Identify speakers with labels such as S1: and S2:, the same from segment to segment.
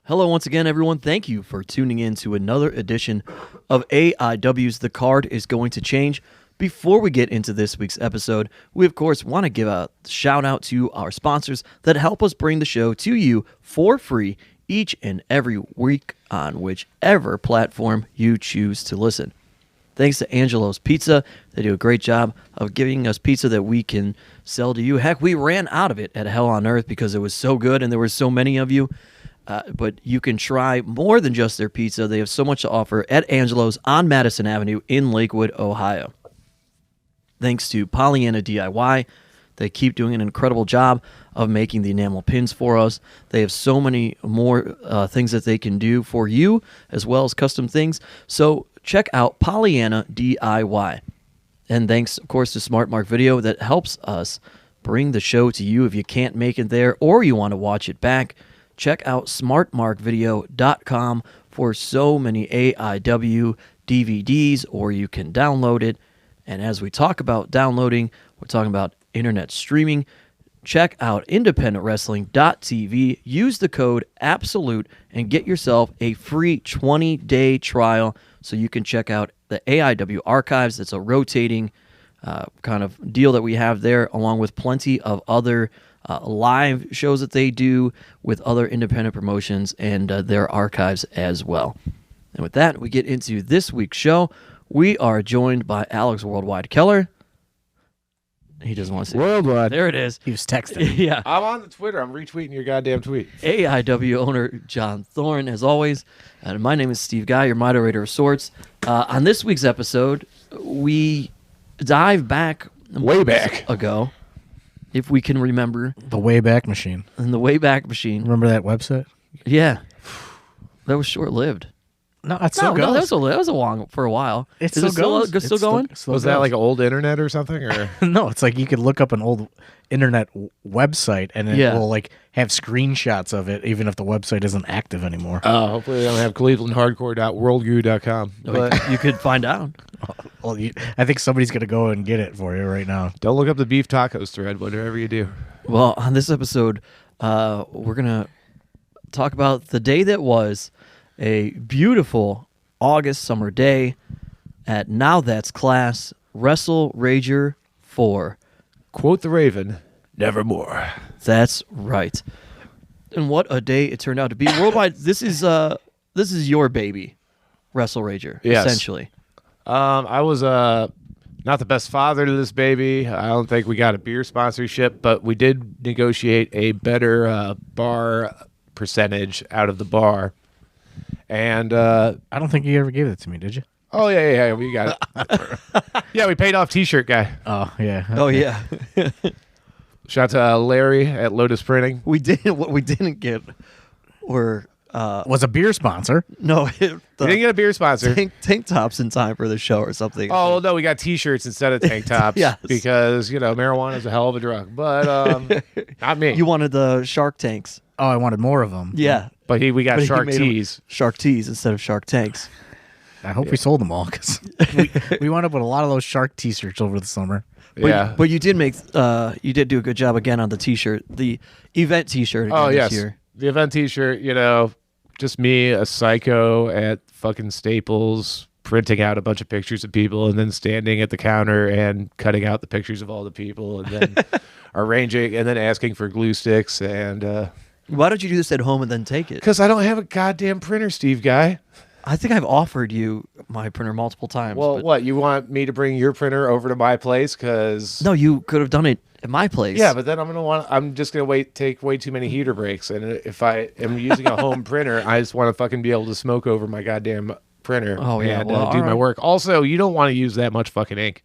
S1: Hello once again, everyone. Thank you for tuning in to another edition of AIW's The Card is Going to Change. Before we get into this week's episode, we of course want to give a shout out to our sponsors that help us bring the show to you for free each and every week on whichever platform you choose to listen. Thanks to Angelo's Pizza. They do a great job of giving us pizza that we can sell to you. Heck, we ran out of it at Hell on Earth because it was so good and there were so many of you. But you can try more than just their pizza. They have so much to offer at Angelo's on Madison Avenue in Lakewood, Ohio. Thanks to Pollyanna DIY. They keep doing an incredible job of making the enamel pins for us. They have so many more things that they can do for you, as well as custom things. So check out Pollyanna DIY. And thanks, of course, to Smart Mark Video that helps us bring the show to you if you can't make it there or you want to watch it back. Check out smartmarkvideo.com for so many AIW DVDs, or you can download it. And as we talk about downloading, we're talking about internet streaming. Check out independentwrestling.tv. Use the code ABSOLUTE and get yourself a free 20-day trial so you can check out the AIW archives. It's a rotating kind of deal that we have there, along with plenty of other live shows that they do with other independent promotions and their archives as well. And with that, we get into this week's show. We are joined by Alex Worldwide Keller. He doesn't want to say
S2: Worldwide.
S1: There it is.
S3: He was texting.
S1: Yeah.
S2: I'm on the Twitter. I'm retweeting your goddamn tweet.
S1: AIW owner John Thorne, as always. And my name is Steve Guy, your moderator of sorts. On this week's episode, we dive back
S2: Way back
S1: ago, if we can remember.
S3: The Wayback Machine.
S1: In the Wayback Machine.
S3: Remember that website?
S1: Yeah. That was short-lived.
S3: No, it still goes.
S1: That was a long for a while.
S3: It
S1: Is
S3: still
S1: it
S3: goes.
S1: still going?
S2: was that like an old internet or something? Or
S3: No, it's like you could look up an old internet website and it
S1: Yeah.
S3: will like have screenshots of it, even if the website isn't active anymore.
S2: hopefully they don't have clevelandhardcore.worldview.com.
S1: But you could find out.
S3: Well, I think somebody's gonna go and get it for you right now.
S2: Don't look up the beef tacos thread, whatever you do.
S1: Well, on this episode, we're going to talk about the day that was a beautiful August summer day at Now That's Class Wrestlerager IV.
S2: Quote the Raven Nevermore.
S1: That's right. And what a day it turned out to be. Worldwide, this is your baby, Wrestlerager,
S2: Yes.
S1: essentially.
S2: I was not the best father to this baby. I don't think we got a beer sponsorship, but we did negotiate a better bar percentage out of the bar. And
S3: I don't think you ever gave that to me, did you?
S2: oh yeah, we got it. Yeah, we paid off T-shirt guy.
S3: Oh yeah.
S1: Oh, yeah.
S2: Shout out to Larry at Lotus Printing.
S1: What we didn't get were...
S3: Was a beer sponsor.
S1: No,
S2: We didn't get a beer sponsor.
S1: tank tops in time for the show or something.
S2: Oh, well, no, we got T-shirts instead of tank tops.
S1: Yes.
S2: Because, marijuana is a hell of a drug. But not me.
S1: You wanted the shark tanks.
S3: Oh, I wanted more of them.
S1: Yeah.
S2: But we got
S1: But he
S2: shark
S1: made 'em
S2: tees.
S1: Shark tees instead of shark tanks.
S3: I hope we sold them all because we wound up with a lot of those shark T-shirts over the summer.
S2: Yeah.
S1: But you did you did do a good job again on the T-shirt, the event T-shirt again
S2: Oh, yes.
S1: this year.
S2: The event T-shirt, just me, a psycho at fucking Staples, printing out a bunch of pictures of people and then standing at the counter and cutting out the pictures of all the people and then arranging and then asking for glue sticks. And
S1: Why don't you do this at home and then take it?
S2: because I don't have a goddamn printer, Steve Guy.
S1: I think I've offered you my printer multiple times.
S2: Well,
S1: but
S2: what? You want me to bring your printer over to my place? Because
S1: no, you could have done it at my place.
S2: yeah, but then I'm just gonna take way too many heater breaks, and if I am using a home printer, I just want to fucking be able to smoke over my goddamn printer.
S1: Oh, yeah,
S2: and
S1: well,
S2: do
S1: all
S2: my
S1: right.
S2: work. Also, you don't want to use that much fucking ink.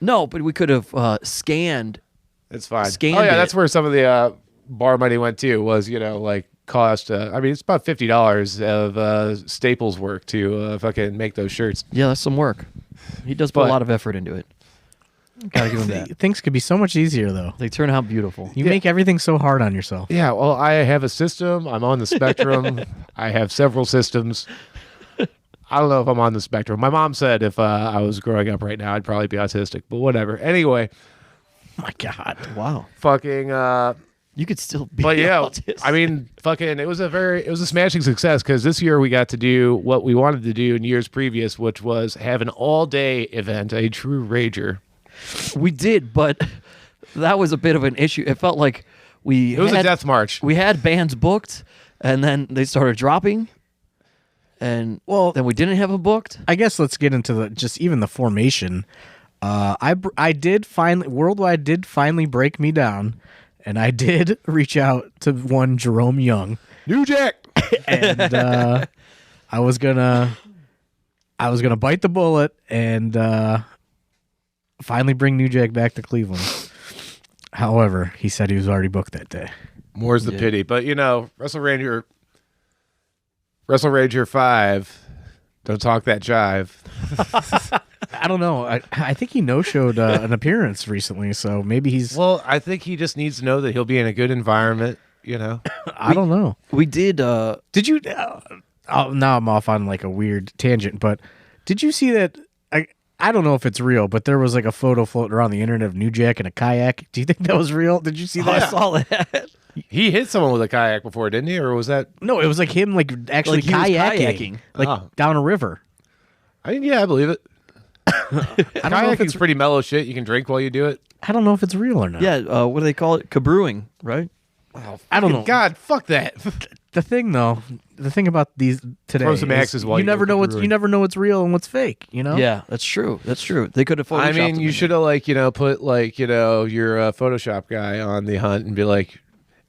S1: No, but we could have scanned.
S2: It's fine.
S1: Scanned
S2: oh yeah,
S1: it.
S2: that's where some of the bar money went to. Was cost. It's about $50 of Staples work to fucking make those shirts.
S1: Yeah, that's some work. He does put a
S2: But-
S1: lot of effort into it. Gotta give him that.
S3: Things could be so much easier though.
S1: They turn out beautiful.
S3: You make everything so hard on yourself.
S2: Yeah, well, I have a system. I'm on the spectrum. I have several systems. I don't know if I'm on the spectrum. My mom said if I was growing up right now, I'd probably be autistic, but whatever. Anyway,
S3: Oh my God.
S1: Wow.
S2: fucking
S1: You could still be
S2: But yeah,
S1: autistic.
S2: I mean, fucking, it was a smashing success because this year we got to do what we wanted to do in years previous, which was have an all-day event, a true rager.
S1: we did, but that was a bit of an issue. It felt like
S2: It was a death march.
S1: We had bands booked, and then they started dropping, and then we didn't have them booked.
S3: I guess let's get into just even the formation. I did finally Worldwide did finally break me down, and I did reach out to one Jerome Young,
S2: New Jack.
S3: and I was gonna bite the bullet and finally bring New Jack back to Cleveland. However, he said he was already booked that day.
S2: More's the pity. But, Wrestlerager V, don't talk that jive.
S3: I don't know. I think he no-showed an appearance recently, so maybe he's...
S2: Well, I think he just needs to know that he'll be in a good environment,
S3: I don't know.
S1: We did.
S3: Did you... now I'm off on like a weird tangent, but did you see that... I don't know if it's real, but there was like a photo floating around the internet of New Jack in a kayak. Do you think that was real? Did you see that?
S1: I saw that.
S2: He hit someone with a kayak before, didn't he? Or was that...
S3: No, it was like him like actually
S1: Like he was
S3: kayaking. Like down a river.
S2: I believe it.
S3: I don't know if
S2: Kayaking's
S3: it's
S2: pretty mellow shit. You can drink while you do it.
S3: I don't know if it's real or not.
S1: Yeah, what do they call it? Cabrewing, right?
S3: I don't know.
S2: God, fuck that.
S3: The thing about these today
S2: Throw some axes while
S3: you
S2: you
S3: never
S2: go
S3: know what's
S2: cabrewing.
S3: you never know what's real and what's fake, you know?
S1: Yeah, that's true. That's true. They could have photoshopped
S2: I mean,
S1: them
S2: you
S1: in
S2: should have put your Photoshop guy on the hunt and be like,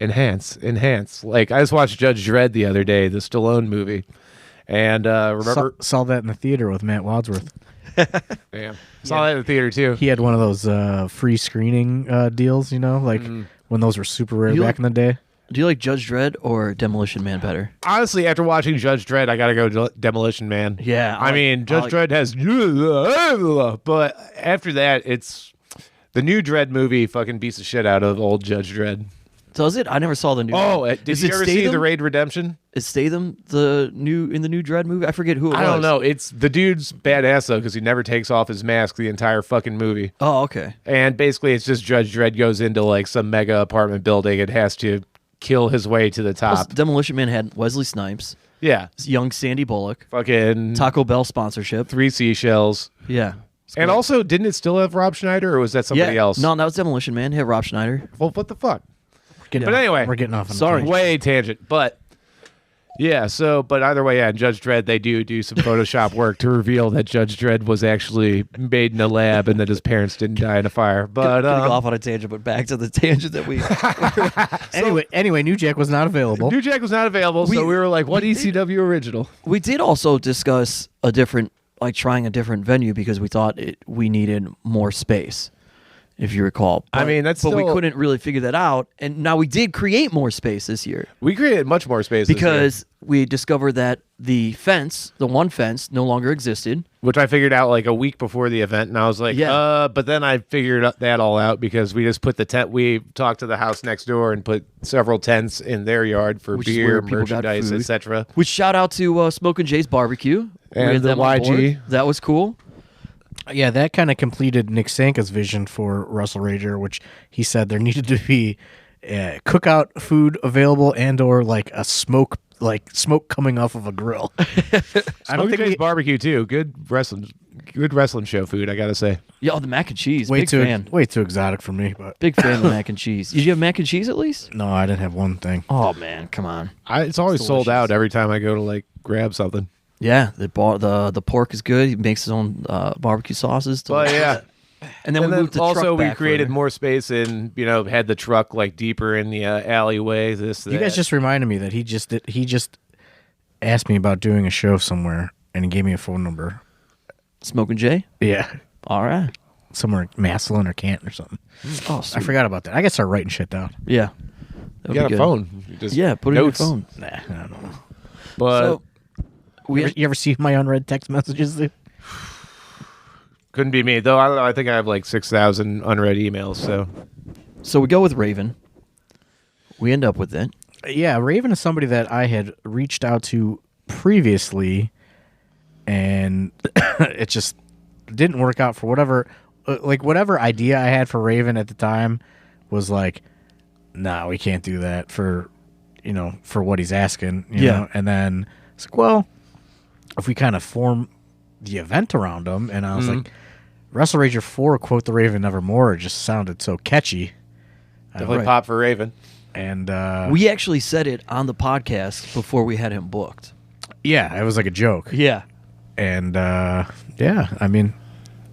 S2: enhance. Like I just watched Judge Dredd the other day, the Stallone movie, and remember
S3: Saw that in the theater with Matt Wadsworth.
S2: Damn. Saw that in the theater too.
S3: He had one of those free screening deals, like when those were super rare
S1: You
S3: back in the day.
S1: Do you like Judge Dredd or Demolition Man better?
S2: Honestly, after watching Judge Dredd, I gotta go Demolition Man.
S1: Yeah,
S2: I mean, Judge Dredd has, but after that, it's the new Dredd movie. Fucking beats the shit out of old Judge Dredd.
S1: Does it? I never saw the new.
S2: Oh,
S1: one.
S2: did you ever see The Raid Redemption?
S1: Is Statham in the new Dredd movie? I forget who it was.
S2: I don't know. It's the dude's badass though because he never takes off his mask the entire fucking movie.
S1: Oh, okay.
S2: And basically, it's just Judge Dredd goes into like some mega apartment building and has to kill his way to the
S1: Plus,
S2: top.
S1: Demolition Man had Wesley Snipes,
S2: Yeah,
S1: young Sandy Bullock,
S2: fucking
S1: Taco Bell sponsorship.
S2: 3 seashells.
S1: Yeah.
S2: And also, didn't it still have Rob Schneider, or was that somebody else?
S1: No, that was Demolition Man. It had Rob Schneider.
S2: Well, what the fuck?
S3: But
S2: anyway,
S3: we're getting off on a
S1: Sorry.
S3: tangent.
S2: Way tangent, but yeah. So, but either way, yeah. In Judge Dredd, they do some Photoshop work to reveal that Judge Dredd was actually made in a lab and that his parents didn't die in a fire. But
S1: Gonna go off on a tangent, but back to the tangent that we.
S3: Anyway, New Jack was not available.
S2: New Jack was not available, so we were like, "What ECW original?"
S1: We did also discuss trying a different venue because we thought we needed more space, if you recall.
S2: I mean,
S1: but we couldn't really figure that out, and now we did create more space this year
S2: We created much more space this year,
S1: because we discovered that the one fence, no longer existed.
S2: which I figured out like a week before the event, and I was like,
S1: Yeah.
S2: But then I figured that all out because we just put the tent. We talked to the house next door and put several tents in their yard for
S1: Which is
S2: beer,
S1: where people got
S2: merchandise,
S1: food.
S2: etc.
S1: Which shout out to Smoke and Jay's Barbecue We
S2: And
S1: had
S2: the
S1: them on board.
S2: YG.
S1: That was cool.
S3: Yeah, that kind of completed Nick Sanka's vision for Wrestlerager, which he said there needed to be cookout food available and/or like a smoke coming off of a grill. I don't think
S2: Jay's barbecue too. Good wrestling show food, I gotta say.
S1: Yeah, the mac and cheese.
S3: way
S1: Big
S3: too
S1: fan.
S3: way too exotic for me, but
S1: Big fan of the mac and cheese. Did you have mac and cheese at least?
S3: no, I didn't have one thing.
S1: Oh man, come on.
S2: It's always sold
S1: delicious.
S2: out every time I go to like grab something.
S1: Yeah, the pork is good. He makes his own barbecue sauces.
S2: But yeah.
S1: and then we moved the
S2: also
S1: truck
S2: we
S1: back
S2: created
S1: further.
S2: more space and had the truck like deeper in the alleyway.
S3: You guys just reminded me that he just asked me about doing a show somewhere and he gave me a phone number.
S1: Smoke and Jay.
S3: Yeah,
S1: All right.
S3: somewhere Massillon or Canton or something.
S1: Oh,
S3: I
S1: sweet.
S3: forgot about that. I gotta start writing shit down.
S1: Yeah.
S2: you
S1: That would
S2: got
S1: be
S2: a
S1: good.
S2: phone. You just
S1: Yeah, put
S2: notes.
S1: it in your phone.
S3: Nah, I don't know.
S2: But
S1: So we
S3: You ever see my unread text messages? Dude?
S2: couldn't be me though. I think I have like 6,000 unread emails. So
S1: we go with Raven. We end up with it.
S3: Yeah, Raven is somebody that I had reached out to previously, and it just didn't work out for whatever idea I had for Raven at the time was like no, we can't do that for what he's asking. You
S1: Yeah.
S3: know? And then it's like, well, if we kind of form the event around him, and I was like, Wrestlerager IV, quote the Raven Nevermore, just sounded so catchy.
S2: Definitely pop for Raven.
S3: And
S1: We actually said it on the podcast before we had him booked.
S3: yeah, it was like a joke.
S1: Yeah.
S3: And yeah, I mean,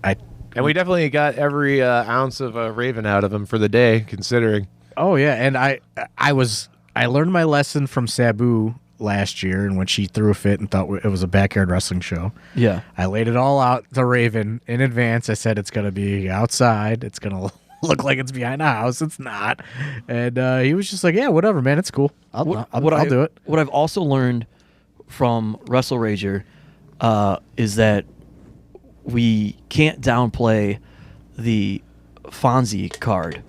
S2: And we definitely got every ounce of Raven out of him for the day, considering.
S3: oh yeah, and I learned my lesson from Sabu last year, and when she threw a fit and thought it was a backyard wrestling show.
S1: Yeah.
S3: I laid it all out to Raven in advance. I said it's going to be outside. It's going to look like it's behind a house. It's not. And he was just like, yeah, whatever, man. It's cool. I'll do it.
S1: What I've also learned from Wrestlerager is that we can't downplay the Fonzie card.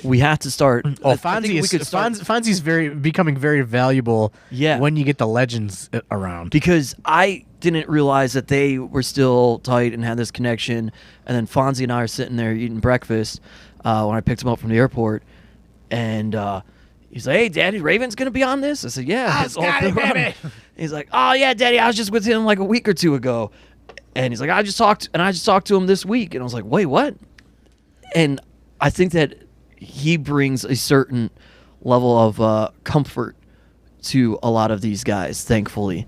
S1: We have to start.
S3: Oh,
S1: I think we could start,
S3: Fonzie's becoming very valuable when you get the legends around.
S1: because I didn't realize that they were still tight and had this connection. And then Fonzie and I are sitting there eating breakfast when I picked him up from the airport, and he's like, "Hey, Daddy, Raven's gonna be on this." I said, "Yeah." It's all baby. He's like, "Oh yeah, Daddy, I was just with him like a week or two ago," and he's like, "I just talked to him this week," and I was like, "Wait, what?" And I think that he brings a certain level of comfort to a lot of these guys, thankfully.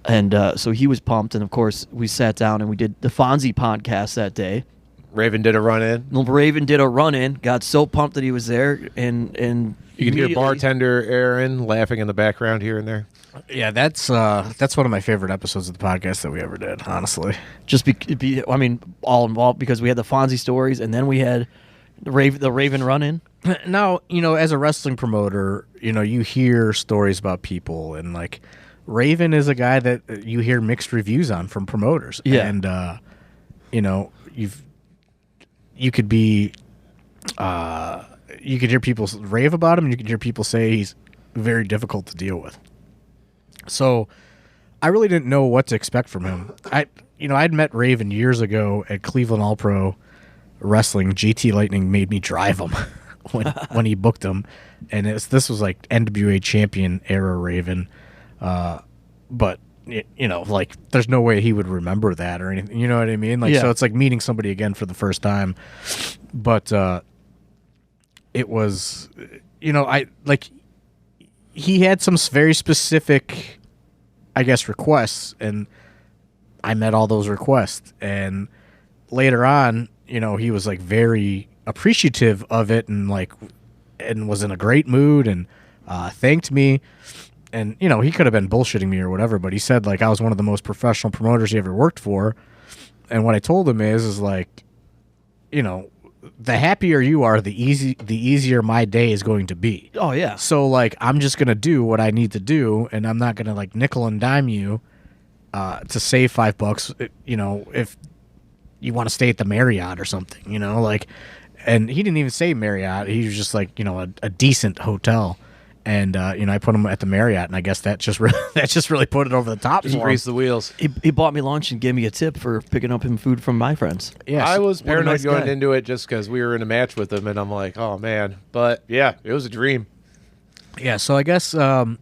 S1: And so he was pumped. And, of course, we sat down and we did the Fonzie podcast that day.
S2: Raven did a run-in.
S1: Raven did a run-in, got so pumped that he was there. And
S2: You can hear
S1: immediately-
S2: bartender Aaron laughing in the background here and there.
S3: Yeah, that's one of my favorite episodes of the podcast that we ever did, honestly.
S1: Just all involved, because we had the Fonzie stories and then we had the Raven run-in.
S3: Now, as a wrestling promoter, you hear stories about people, and like Raven is a guy that you hear mixed reviews on from promoters.
S1: Yeah.
S3: And you could hear people rave about him, and you could hear people say he's very difficult to deal with. So I really didn't know what to expect from him. I'd met Raven years ago at Cleveland All Pro Wrestling. GT Lightning made me drive him when he booked him, and this was like NWA champion era Raven. But like there's no way he would remember that or anything. You know what I mean? Like, so it's like meeting somebody again for the first time. But it was, he had some very specific, I guess, requests, and I met all those requests. And later on, he was like very appreciative of it, and was in a great mood, and thanked me. And he could have been bullshitting me or whatever, but he said like I was one of the most professional promoters he ever worked for. And what I told him is like, the happier you are, the easier my day is going to be.
S1: Oh, yeah.
S3: So like I'm just gonna do what I need to do, and I'm not gonna like nickel and dime you to save $5. If you want to stay at the Marriott or something, like. And he didn't even say Marriott. He was just like a decent hotel. And I put him at the Marriott, and I guess that just really put it over the top.
S2: Just grease the wheels.
S1: He bought me lunch and gave me a tip for picking up him food from my friends.
S3: Yeah,
S2: I was paranoid
S1: nice
S2: going
S1: guy.
S2: into it just because we were in a match with him, and I'm like, oh man. But yeah, it was a dream.
S3: Yeah, so I guess the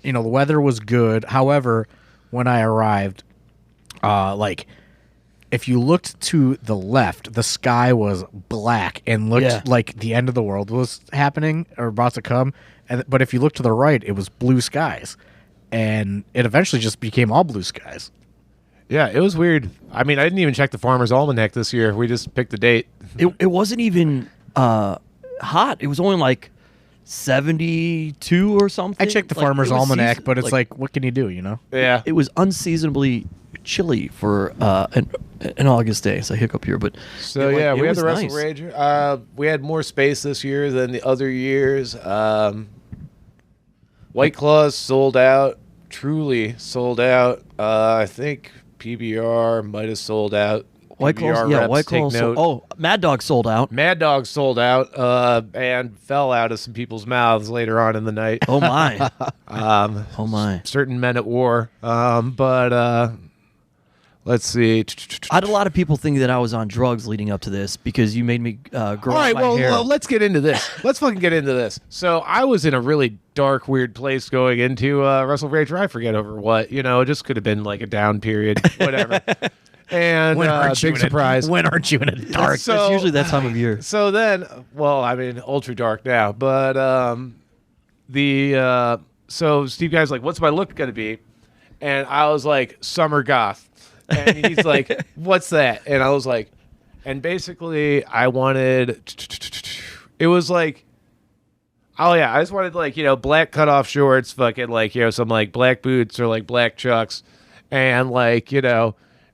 S3: weather was good. However, when I arrived, if you looked to the left, the sky was black and looked like the end of the world was happening or about to come. But if you look to the right, it was blue skies, and it eventually just became all blue skies.
S2: Yeah, it was weird. I mean, I didn't even check the Farmer's Almanac this year. We just picked the date.
S1: It wasn't even hot. It was only like 72 or something.
S3: I checked the
S1: Like,
S3: Farmer's
S1: it was
S3: Almanac,
S1: season-
S3: but it's like, what can you do,
S2: Yeah.
S1: It was unseasonably chilly for an August day. It's a hiccup here, but
S2: So
S1: it
S2: yeah, we had
S1: was
S2: the
S1: nice.
S2: Wrestlerager. We had more space this year than the other years. White Claws sold out, truly sold out. I think PBR might have sold out.
S1: White
S2: PBR
S1: Claws, yeah,
S2: reps,
S1: White
S2: take
S1: Claws.
S2: note.
S1: Mad Dog sold out.
S2: Mad Dog sold out and fell out of some people's mouths later on in the night.
S1: Oh my, oh my.
S2: Certain men at war. But Let's see.
S1: I had a lot of people think that I was on drugs leading up to this because you made me grow
S2: All
S1: out
S2: right,
S1: my
S2: well,
S1: hair.
S2: let's get into this. Let's fucking get into this. So I was in a really dark, weird place going into Wrestlerager. I forget over what. It just could have been like a down period, whatever. And big surprise.
S3: When aren't you in a dark?
S2: So-
S1: That's usually that time of year.
S2: So then, well, I mean, ultra dark now, but so Steve Guy's like, "What's my look gonna be?" And I was like, "Summer goth." And he's like, "What's that?" And I was like, and basically, I wanted. It was like, oh yeah, I just wanted like black cutoff shorts, fucking like some like black boots or like black chucks, and like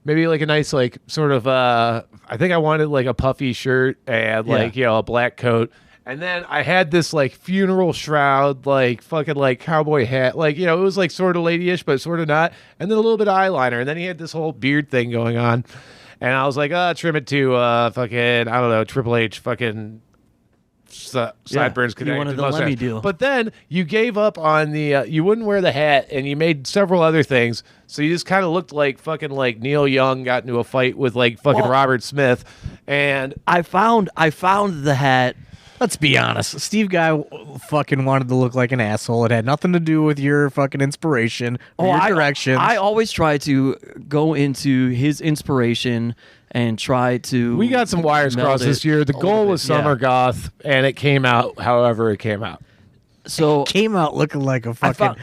S2: maybe like a nice like sort of I think I wanted like a puffy shirt and like a black coat. And then I had this like funeral shroud, like fucking like cowboy hat, like it was like sort of ladyish, but sort of not. And then a little bit of eyeliner, and then he had this whole beard thing going on. And I was like, trim it to fucking I don't know, Triple H fucking sideburns.
S1: you wanted the
S2: mustache.
S1: Lemmy deal.
S2: But then you gave up on the you wouldn't wear the hat, and you made several other things. So you just kind of looked like fucking like Neil Young got into a fight with like fucking Robert Smith. And
S1: I found the hat.
S3: Let's be honest. Steve Guy fucking wanted to look like an asshole. It had nothing to do with your fucking inspiration or your directions.
S1: I always try to go into his inspiration and try to.
S2: we got some wires
S1: meld
S2: crossed
S1: it
S2: this year. The
S1: a
S2: goal
S1: little
S2: was
S1: bit, yeah.
S2: Summer Goth, and it came out however it came out.
S1: So
S3: Came out looking like a fucking
S1: found-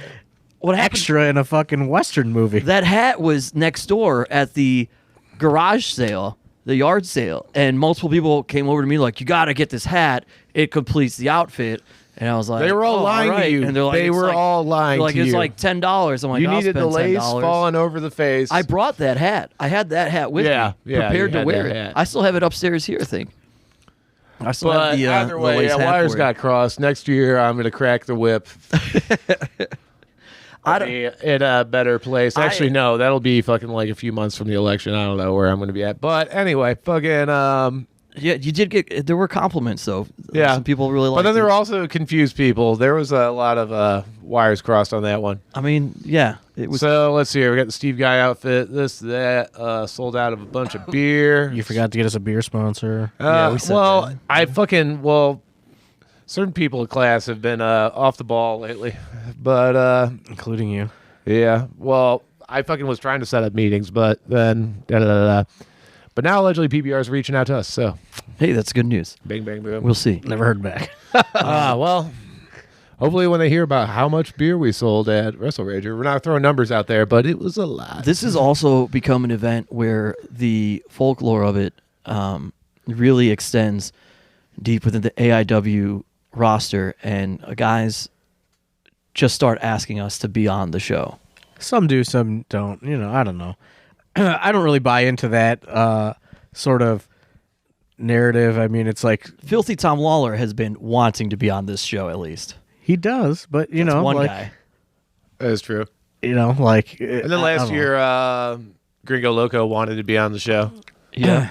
S1: what happened?
S3: extra in a fucking Western movie.
S1: That hat was next door at the garage sale, the yard sale, and multiple people came over to me like, "You got to get this hat. It completes the outfit." And I was like,
S2: They were all lying to
S1: right.
S2: you.
S1: And they're like,
S2: They
S1: "It's
S2: were
S1: like-"
S2: all lying
S1: they're like,
S2: to
S1: it's
S2: you.
S1: like $10. I'm like,
S2: You
S1: I'll
S2: needed the
S1: spend
S2: lace
S1: $10.
S2: falling over the face.
S1: I brought that hat. I had that hat with
S2: Yeah,
S1: me,
S2: yeah,
S1: prepared
S2: you
S1: to
S2: had
S1: wear
S2: that
S1: it.
S2: hat.
S1: I still have it upstairs here, I think. I still
S2: But
S1: have the
S2: either
S1: the
S2: way,
S1: lace hat
S2: wires
S1: for it.
S2: got crossed. Next year, I'm going to crack the whip.
S1: I don't-
S2: Be in a better place. Actually, no, that'll be fucking like a few months from the election. I don't know where I'm going to be at. But anyway, fucking
S1: Yeah, you did get. There were compliments though.
S2: Yeah.
S1: Some people really liked
S2: but then there
S1: it.
S2: were also confused people. There was a lot of wires crossed on that one.
S1: I mean, yeah, it was.
S2: So let's see here. We got the Steve Guy outfit. This, that. Sold out of a bunch of beer.
S3: You forgot to get us a beer sponsor.
S1: Yeah, we said
S2: well,
S1: that.
S2: I fucking certain people in class have been off the ball lately, but
S3: Including you.
S2: yeah. Well, I fucking was trying to set up meetings, but then But now allegedly PBR is reaching out to us. So
S1: Hey, that's good news.
S2: bang bang boom.
S1: We'll see.
S3: Never heard back.
S2: Well, hopefully when they hear about how much beer we sold at Wrestlerager, we're not throwing numbers out there, but it was a lot.
S1: This has also become an event where the folklore of it really extends deep within the AIW roster, and guys just start asking us to be on the show.
S3: Some do, some don't. I don't know. I don't really buy into that sort of narrative. I mean, it's like
S1: Filthy Tom Lawlor has been wanting to be on this show at least.
S3: he does, but
S1: That's one
S3: like,
S1: guy.
S2: That is true.
S3: Like.
S2: And then last year, Gringo Loco wanted to be on the show.
S1: Yeah.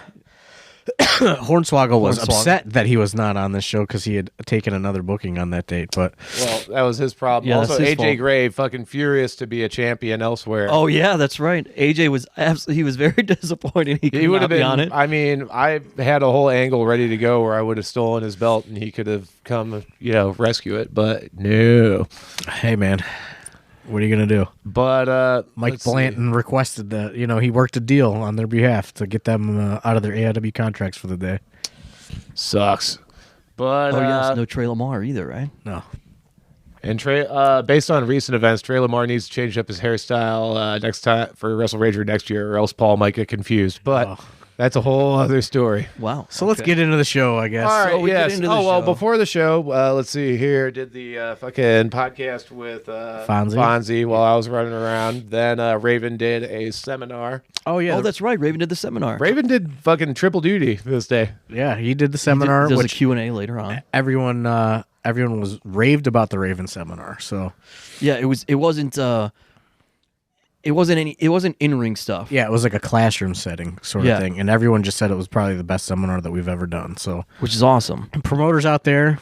S3: Hornswoggle was
S1: Hornswoggle.
S3: upset that he was not on this show because he had taken another booking on that date. But
S2: Well, that was his problem.
S1: Yeah,
S2: Also,
S1: that's his
S2: AJ
S1: fault.
S2: Gray fucking furious to be a champion elsewhere.
S1: Oh yeah, that's right. AJ was he was very disappointed. He could
S2: He would
S1: not
S2: have
S1: be
S2: been
S1: on it.
S2: I mean, I had a whole angle ready to go where I would have stolen his belt and he could have come, rescue it, but no.
S3: hey, man, what are you gonna do?
S2: But
S3: Mike
S2: let's see.
S3: Blanton requested that. He worked a deal on their behalf to get them out of their AIW contracts for the day.
S2: Sucks. But
S1: Oh yes, no Trey Lamar either, right?
S3: No,
S2: and Trey, based on recent events, Trey Lamar needs to change up his hairstyle next time for Wrestlerager next year, or else Paul might get confused. But that's a whole other story.
S1: Wow.
S3: so let's get into the show, I guess.
S2: All right,
S1: we get
S2: yes.
S1: into the
S2: Oh well,
S1: show.
S2: before the show, let's see here. Did the fucking podcast with Fonzie while I was running around. Then Raven did a seminar.
S3: Oh yeah,
S1: Oh, that's right. Raven did the seminar.
S2: Raven did fucking triple duty this day.
S3: yeah. He did the seminar,
S1: There's a
S3: which
S1: Q&A later on.
S3: everyone was raved about the Raven seminar. So
S1: Yeah, it wasn't in-ring stuff.
S3: yeah, it was like a classroom setting sort
S1: Yeah.
S3: of thing, and everyone just said it was probably the best seminar that we've ever done. So
S1: Which is awesome.
S3: promoters out there,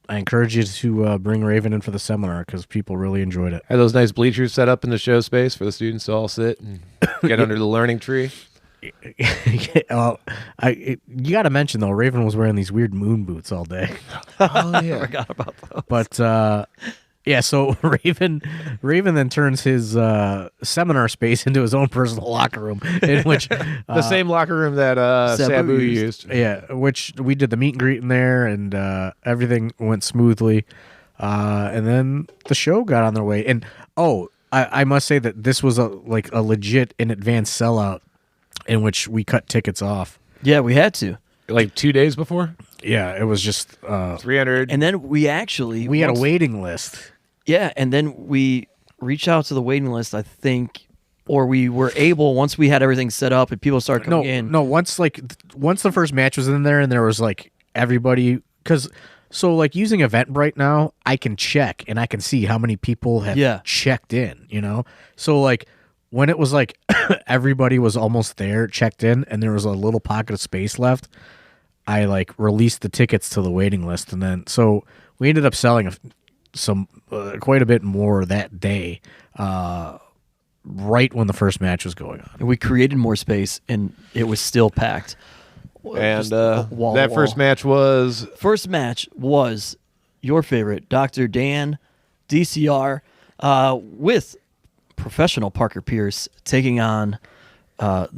S3: I encourage you to bring Raven in for the seminar because people really enjoyed it.
S2: Had those nice bleachers set up in the show space for the students to all sit and get under the learning tree.
S3: Well, you got to mention though, Raven was wearing these weird moon boots all day.
S2: Oh yeah,
S1: I forgot about those.
S3: But yeah, so Raven then turns his seminar space into his own personal locker room, in which
S2: the same locker room that Sabu used.
S3: Yeah, which we did the meet and greet in there, and everything went smoothly. And then the show got on their way. And I must say that this was a legit in advance sellout, in which we cut tickets off.
S1: Yeah, we had to.
S2: Like 2 days before.
S3: Yeah, it was just
S2: 300.
S1: And then we
S3: had a waiting list.
S1: Yeah, and then we reached out to the waiting list, I think, or we were able, once we had everything set up and people started coming in.
S3: No, once the first match was in there and there was like everybody, because so like using Eventbrite now, I can check and I can see how many people have checked in, you know? So like when it was like everybody was almost there, checked in, and there was a little pocket of space left, I like released the tickets to the waiting list, and then so we ended up selling quite a bit more that day, right when the first match was going on.
S1: And we created more space, and it was still packed.
S2: And that first match was?
S1: First match was your favorite, Dr. Dan, DCR, with professional Parker Pierce taking on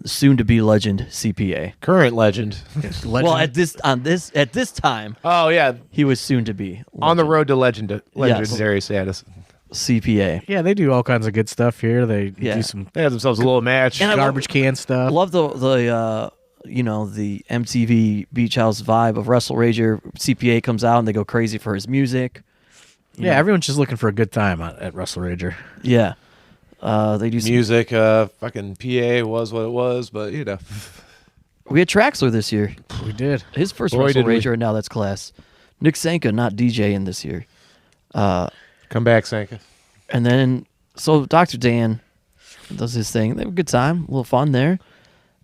S1: soon-to-be legend CPA.
S2: Current legend.
S1: Well, at this time,
S2: oh yeah,
S1: he was soon-to-be legend.
S2: On the road to legendary status.
S1: CPA.
S3: Yeah, they do all kinds of good stuff here. They do some.
S2: They have themselves a little match.
S1: And
S3: garbage can stuff.
S1: I love the MTV Beach House vibe of Wrestlerager. CPA comes out and they go crazy for his music.
S3: Yeah, everyone's just looking for a good time at Wrestlerager.
S1: Yeah. They do some
S2: music. Fucking PA was what it was, but you know,
S1: we had Traxler this year.
S3: We did
S1: his first Wrestlerager, and now that's class. Nick Sanka not DJing this year.
S2: Come back, Sanka.
S1: And then so Dr. Dan does his thing. They have a good time, a little fun there.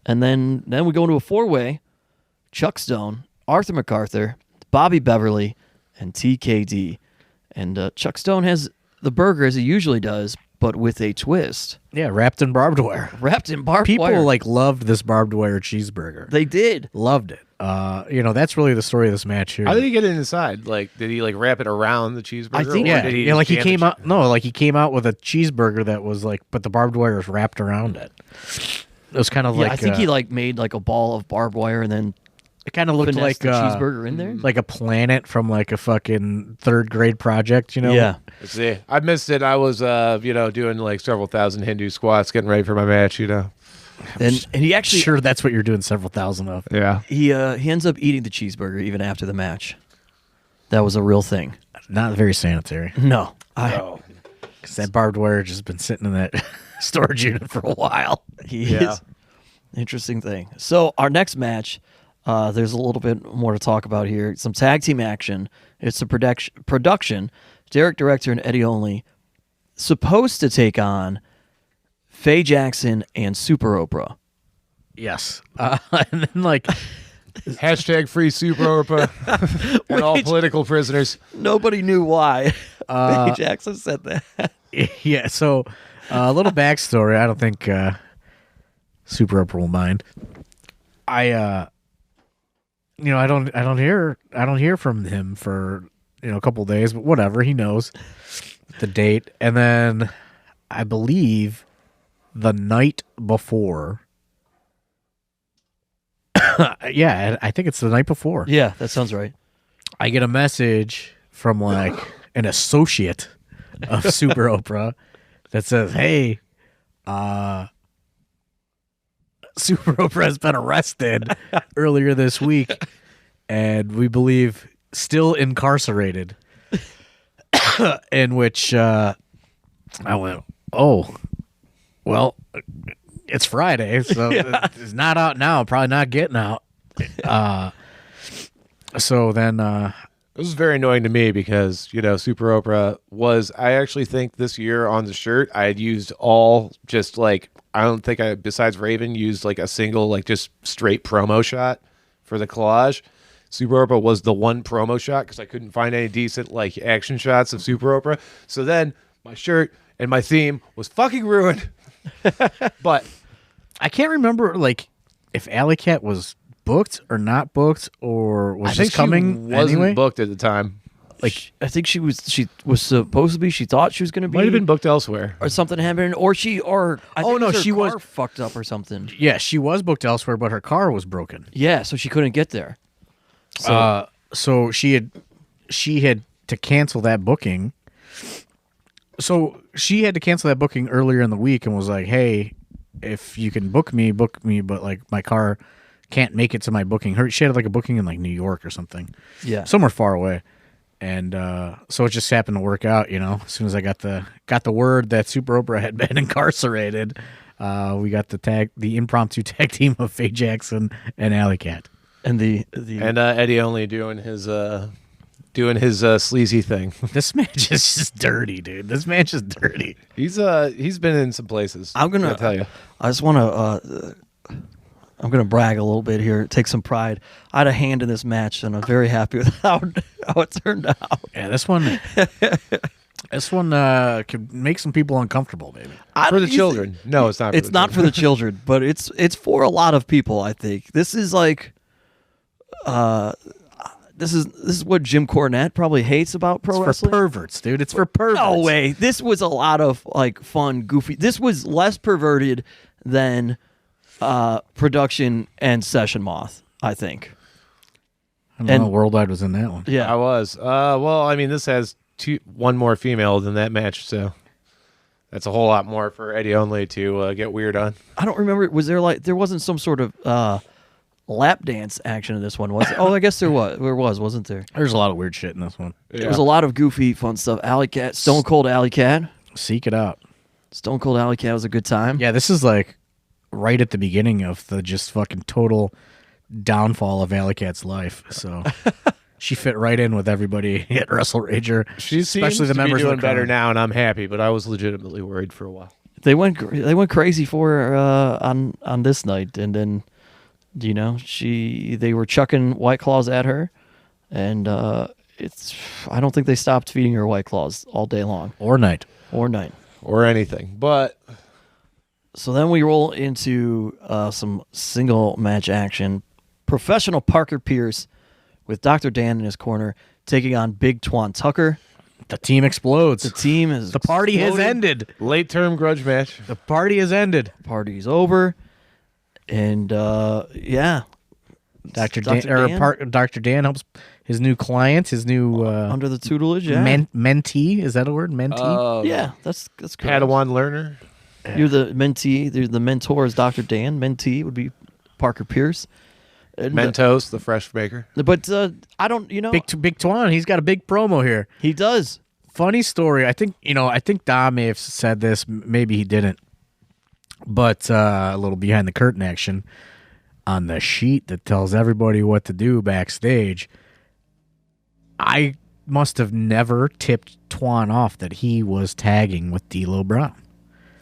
S1: And then we go into a 4-way: Chuck Stone, Arthur McArthur, Bobby Beverly, and TKD. And Chuck Stone has the burger as he usually does, but with a twist.
S3: Yeah, wrapped in barbed wire.
S1: People
S3: like loved this barbed wire cheeseburger.
S1: They did.
S3: Loved it. That's really the story of this match here.
S2: How did he get it inside? Like, did he like wrap it around the cheeseburger?
S1: I think
S3: he came out. No, like he came out with a cheeseburger that was like, but the barbed wire was wrapped around it. It was kind of like
S1: I think he like made like a ball of barbed wire and then
S3: it kind of looked like
S1: the cheeseburger in there,
S3: like a planet from like a fucking 3rd grade project, you know?
S1: Yeah.
S2: Let's see, I missed it. I was, doing like several thousand Hindu squats, getting ready for my match, you know.
S1: And he actually
S3: sure that's what you're doing several thousand of.
S2: Yeah.
S1: He ends up eating the cheeseburger even after the match. That was a real thing.
S3: Not very sanitary.
S1: No.
S3: Because that barbed wire just been sitting in that storage unit for a while.
S1: He is. Interesting thing. So our next match, there's a little bit more to talk about here. Some tag team action. It's a production. Derek Director and Eddie Only supposed to take on Faye Jackson and Super Oprah.
S3: Yes. And then like
S2: hashtag free Super Oprah and all political prisoners.
S1: Nobody knew why Faye Jackson said that.
S3: Yeah. So a little backstory. I don't think Super Oprah will mind. I don't hear from him for a couple days, but whatever, he knows the date. And then I believe the night before, I think it's the night before.
S1: Yeah, that sounds right.
S3: I get a message from like an associate of Super Oprah that says, "Hey, Super Oprah has been arrested earlier this week, and we believe still incarcerated." In which I went, "Oh, well, it's Friday, so it's not out now. Probably not getting out." So then, it
S2: was very annoying to me because Super Oprah was. I actually think this year on the shirt I had used all just like. I don't think I, besides Raven, used like a single, like just straight promo shot for the collage. Super Oprah was the one promo shot because I couldn't find any decent like action shots of Super Oprah. So then my shirt and my theme was fucking ruined. But
S3: I can't remember like if Alley Cat was booked or not booked or was just coming
S2: she wasn't
S3: anyway.
S2: booked at the time.
S1: Like I think she was supposed to be. She thought she was going to be.
S2: Might have been booked elsewhere.
S1: or something happened, or I think her
S3: she
S1: car
S3: was
S1: fucked up or something.
S3: Yeah, she was booked elsewhere, but her car was broken.
S1: Yeah, so she couldn't get there.
S3: So she had to cancel that booking. So she had to cancel that booking earlier in the week and was like, "Hey, if you can book me, but like my car can't make it to my booking." She had like a booking in like New York or something.
S1: Yeah,
S3: somewhere far away. And so it just happened to work out, you know. As soon as I got the word that Super Oprah had been incarcerated, we got the impromptu tag team of Faye Jackson and Alley Cat.
S1: and
S2: Eddie Only doing his sleazy thing.
S3: This match is just dirty, dude. This match is dirty.
S2: He's been in some places.
S1: I'm gonna
S2: tell you.
S1: I just want to. I'm gonna brag a little bit here. Take some pride. I had a hand in this match, and I'm very happy with how it turned out.
S3: Yeah, this one could make some people uncomfortable, maybe.
S2: For the children. No, it's not.
S1: It's not for the children, but it's for a lot of people. I think this is like, this is what Jim Cornette probably hates about pro
S3: It's
S1: wrestling.
S3: for perverts, dude. It's for perverts.
S1: No way. This was a lot of like fun, goofy. This was less perverted than production and Session Moth, I think.
S3: I don't know. Worldwide was in that one.
S1: Yeah,
S2: I was. Well, I mean, this has one more female than that match, so that's a whole lot more for Eddie Only to get weird on.
S1: I don't remember. Was there there wasn't some sort of lap dance action in this one, was it? Oh, I guess there was. There wasn't there?
S3: There's a lot of weird shit in this one.
S2: Yeah.
S1: There was a lot of goofy, fun stuff. Alley Cat, Stone Cold Alley Cat.
S3: Seek it out.
S1: Stone Cold Alley Cat was a good time.
S3: Yeah, this is like right at the beginning of the just fucking total downfall of Alley Cat's life. So she fit right in with everybody at Wrestlerager.
S2: She
S3: especially
S2: seems
S3: the
S2: to
S3: members
S2: be doing
S3: of the
S2: better
S3: crowd.
S2: now, and I'm happy. But I was legitimately worried for a while.
S1: They went crazy for her on this night, and then they were chucking White Claws at her, and I don't think they stopped feeding her White Claws all day long
S3: Or night.
S2: Or anything. But
S1: so then we roll into some single match action. Professional Parker Pierce with Dr. Dan in his corner taking on Big Twan Tucker.
S3: The team explodes.
S1: The team is
S3: The party has
S1: exploded.
S3: ended.
S2: late term grudge match.
S3: The party has ended.
S1: Party's over, and yeah,
S3: Dr. Dan helps his new client, his new
S1: under the tutelage. Yeah,
S3: mentee. Is that a word? Mentee?
S1: yeah, that's correct.
S2: Padawan learner.
S1: You're the mentee. The mentor is Dr. Dan. Mentee would be Parker Pierce. And,
S2: Mentos, the fresh maker.
S1: but I don't.
S3: Big Twan. He's got a big promo here.
S1: He does.
S3: Funny story. I think Dom may have said this. Maybe he didn't. But a little behind the curtain action on the sheet that tells everybody what to do backstage. I must have never tipped Twan off that he was tagging with D'Lo Brown.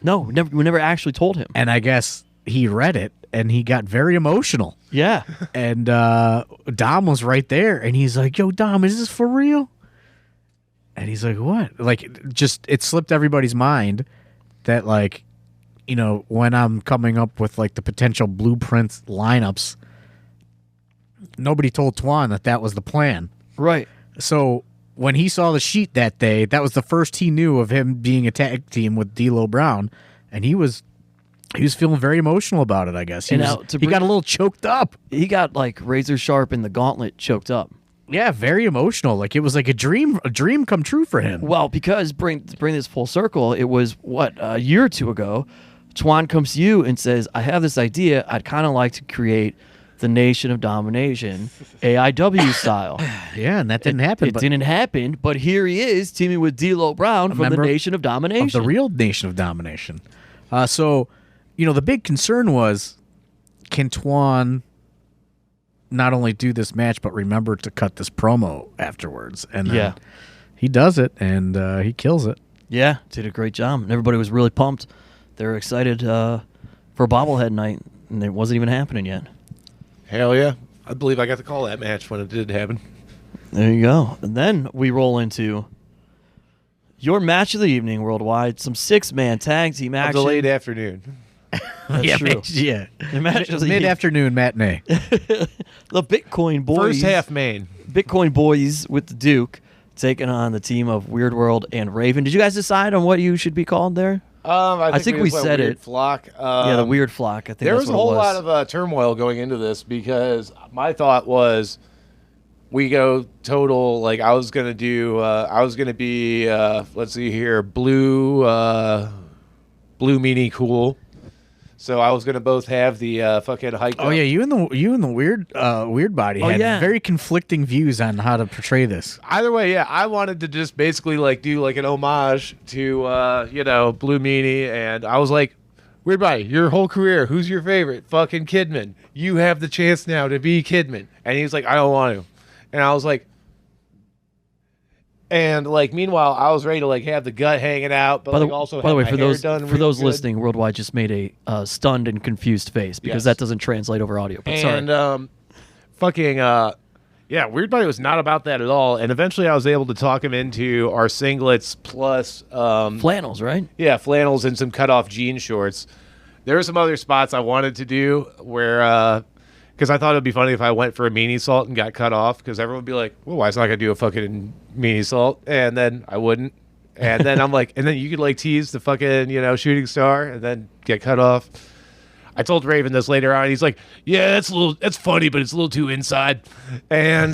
S1: No, we never actually told him.
S3: And I guess he read it and he got very emotional.
S1: Yeah.
S3: And Dom was right there and he's like, "Yo, Dom, is this for real?" And he's like, "What?" Like, it slipped everybody's mind that, like, when I'm coming up with like the potential blueprint lineups, nobody told Twan that was the plan.
S1: Right.
S3: So when he saw the sheet that day, that was the first he knew of him being a tag team with D'Lo Brown, and he was feeling very emotional about it. I guess he got a little choked up.
S1: He got like razor sharp in the gauntlet, choked up.
S3: Yeah, very emotional. Like it was like a dream come true for him.
S1: Well, because to bring this full circle, it was a year or two ago. Twan comes to you and says, "I have this idea. I'd kind of like to create the Nation of Domination, AIW style."
S3: Yeah, and that didn't happen.
S1: It didn't happen, but here he is teaming with D'Lo Brown from the Nation of Domination.
S3: Of the real Nation of Domination. So, the big concern was, can Twan not only do this match, but remember to cut this promo afterwards? And then he does it, and he kills it.
S1: Yeah, did a great job. And everybody was really pumped. They were excited for bobblehead night, and it wasn't even happening yet.
S2: Hell yeah. I believe I got to call that match when it did happen.
S1: There you go. And then we roll into your match of the evening worldwide. Some 6-man tag team action.
S2: Of the late afternoon.
S1: That's true.
S3: Yeah.
S1: The match of the
S3: Mid-afternoon matinee.
S1: The Bitcoin Boys.
S2: First half main.
S1: Bitcoin Boys with the Duke taking on the team of Weird World and Raven. Did you guys decide on what you should be called there?
S2: I think we said
S1: it.
S2: Flock.
S1: Yeah, the Weird Flock. I think
S2: there
S1: that's
S2: was a
S1: what it
S2: whole lot of turmoil going into this because my thought was we go total like I was gonna be let's see here, blue meanie cool. So I was gonna both have the fucking hike.
S3: Oh yeah, you and the weird body had
S1: yeah.
S3: very conflicting views on how to portray this.
S2: Either way, yeah, I wanted to just basically like do like an homage to Blue Meanie, and I was like, Weird Body, your whole career, who's your favorite? Fucking Kidman. You have the chance now to be Kidman. And he was like, I don't want to. And I was like, and like meanwhile, I was ready to like have the gut hanging out, but also
S1: by the way,
S2: have my hair done
S1: for those
S2: real good.
S1: listening, Worldwide just made a stunned and confused face because
S2: Yes.
S1: that doesn't translate over audio. But sorry.
S2: And yeah, Weird Body was not about that at all. And eventually, I was able to talk him into our singlets plus
S1: Flannels, right?
S2: yeah, flannels and some cut-off jean shorts. There were some other spots I wanted to do where because I thought it'd be funny if I went for a meanie salt and got cut off because everyone would be like, well, why is not gonna do a fucking meanie salt? And then I wouldn't. And then I'm like, and then you could like tease the fucking, shooting star and then get cut off. I told Raven this later on. He's like, yeah, that's funny, but it's a little too inside. And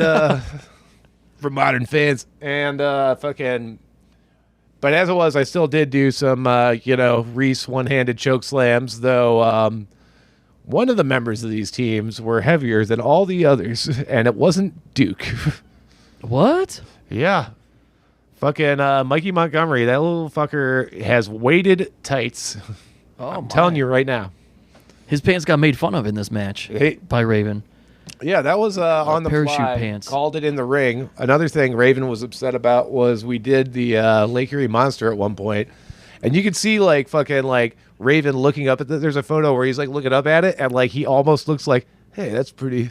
S2: for modern fans. And but as it was, I still did do some Reese one-handed choke slams, though one of the members of these teams were heavier than all the others, and it wasn't Duke.
S1: What?
S2: Yeah. Fucking Mikey Montgomery, that little fucker has weighted tights.
S1: Oh,
S2: I'm telling you right now.
S1: His pants got made fun of in this match
S2: Hey.
S1: by Raven.
S2: Yeah, that was on the
S1: parachute
S2: fly.
S1: pants.
S2: Called it in the ring. Another thing Raven was upset about was we did the Lake Erie Monster at one point, and you could see like fucking like Raven looking up at there's a photo where he's like looking up at it, and like he almost looks like, hey, that's pretty.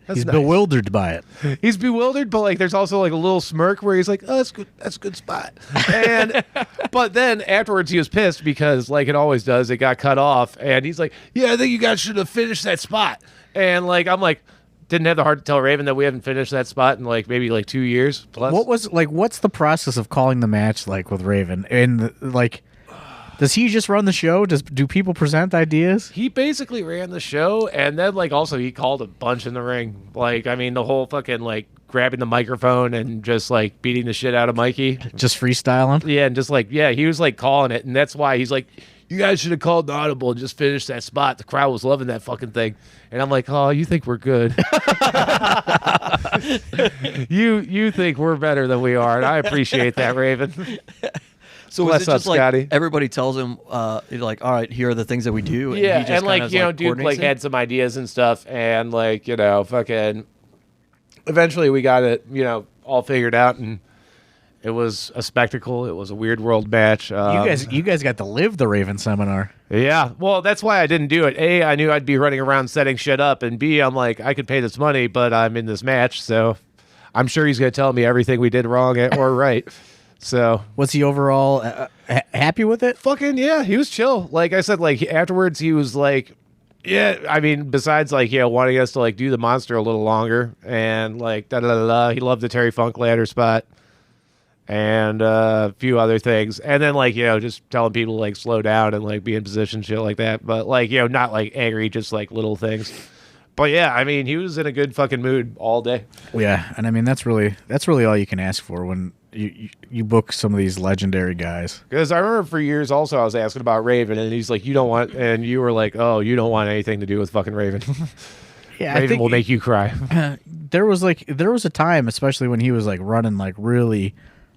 S3: He's
S2: nice.
S3: bewildered by it.
S2: He's bewildered, but like there's also like a little smirk where he's like, oh, that's good. That's a good spot. And but then afterwards he was pissed because like it always does, it got cut off, and he's like, yeah, I think you guys should have finished that spot. And like I'm like, didn't have the heart to tell Raven that we haven't finished that spot in like maybe like 2 years plus.
S3: What's the process of calling the match like with Raven? And like, does he just run the show? Do people present ideas?
S2: He basically ran the show, and then like also he called a bunch in the ring. Like I mean the whole fucking like grabbing the microphone and just like beating the shit out of Mikey.
S3: Just freestyling?
S2: Yeah, and just like he was like calling it, and that's why he's like, you guys should have called the audible and just finished that spot. The crowd was loving that fucking thing. And I'm like, oh, you think we're good? you think we're better than we are, and I appreciate that, Raven.
S1: So
S2: Bless
S1: is it just
S2: up,
S1: like
S2: Scotty.
S1: everybody tells him, like, all right, here are the things that we do?
S2: Yeah,
S1: he just
S2: and like
S1: kind of,
S2: Duke like
S1: coordinates it?
S2: had some ideas and stuff, and like fucking. Eventually, we got it all figured out, and it was a spectacle. It was a Weird World match.
S3: You guys got to live the Raven seminar.
S2: Yeah, well, that's why I didn't do it. A, I knew I'd be running around setting shit up, and B, I'm like, I could pay this money, but I'm in this match, so I'm sure he's going to tell me everything we did wrong or right. So
S3: Was he overall happy with it?
S2: fucking yeah, he was chill. Like I said, like afterwards, he was like, yeah. I mean, besides like wanting us to like do the monster a little longer, and like da da da da. He loved the Terry Funk ladder spot. And a few other things, and then like just telling people to like slow down and like be in position, shit like that. But like not like angry, just like little things. But yeah, I mean, he was in a good fucking mood all day.
S3: Yeah, and I mean that's really all you can ask for when you book some of these legendary guys.
S2: Because I remember for years also I was asking about Raven, and he's like, you don't want, and you were like, oh, you don't want anything to do with fucking Raven.
S3: Yeah,
S2: Raven will make you cry.
S3: There was a time, especially when he was like running like really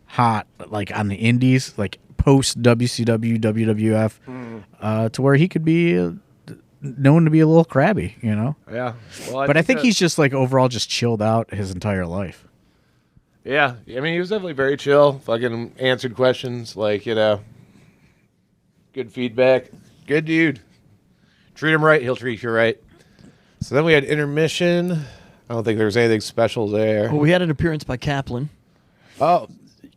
S3: hot, like on the indies, like post WCW, WWF, to where he could be known to be a little crabby,
S2: Yeah. Well,
S3: But I think he's just like overall just chilled out his entire life.
S2: Yeah, I mean, he was definitely very chill. Fucking answered questions, like good feedback, good dude. Treat him right, he'll treat you right. So then we had intermission. I don't think there was anything special there.
S1: Well, we had an appearance by Kaplan.
S2: Oh,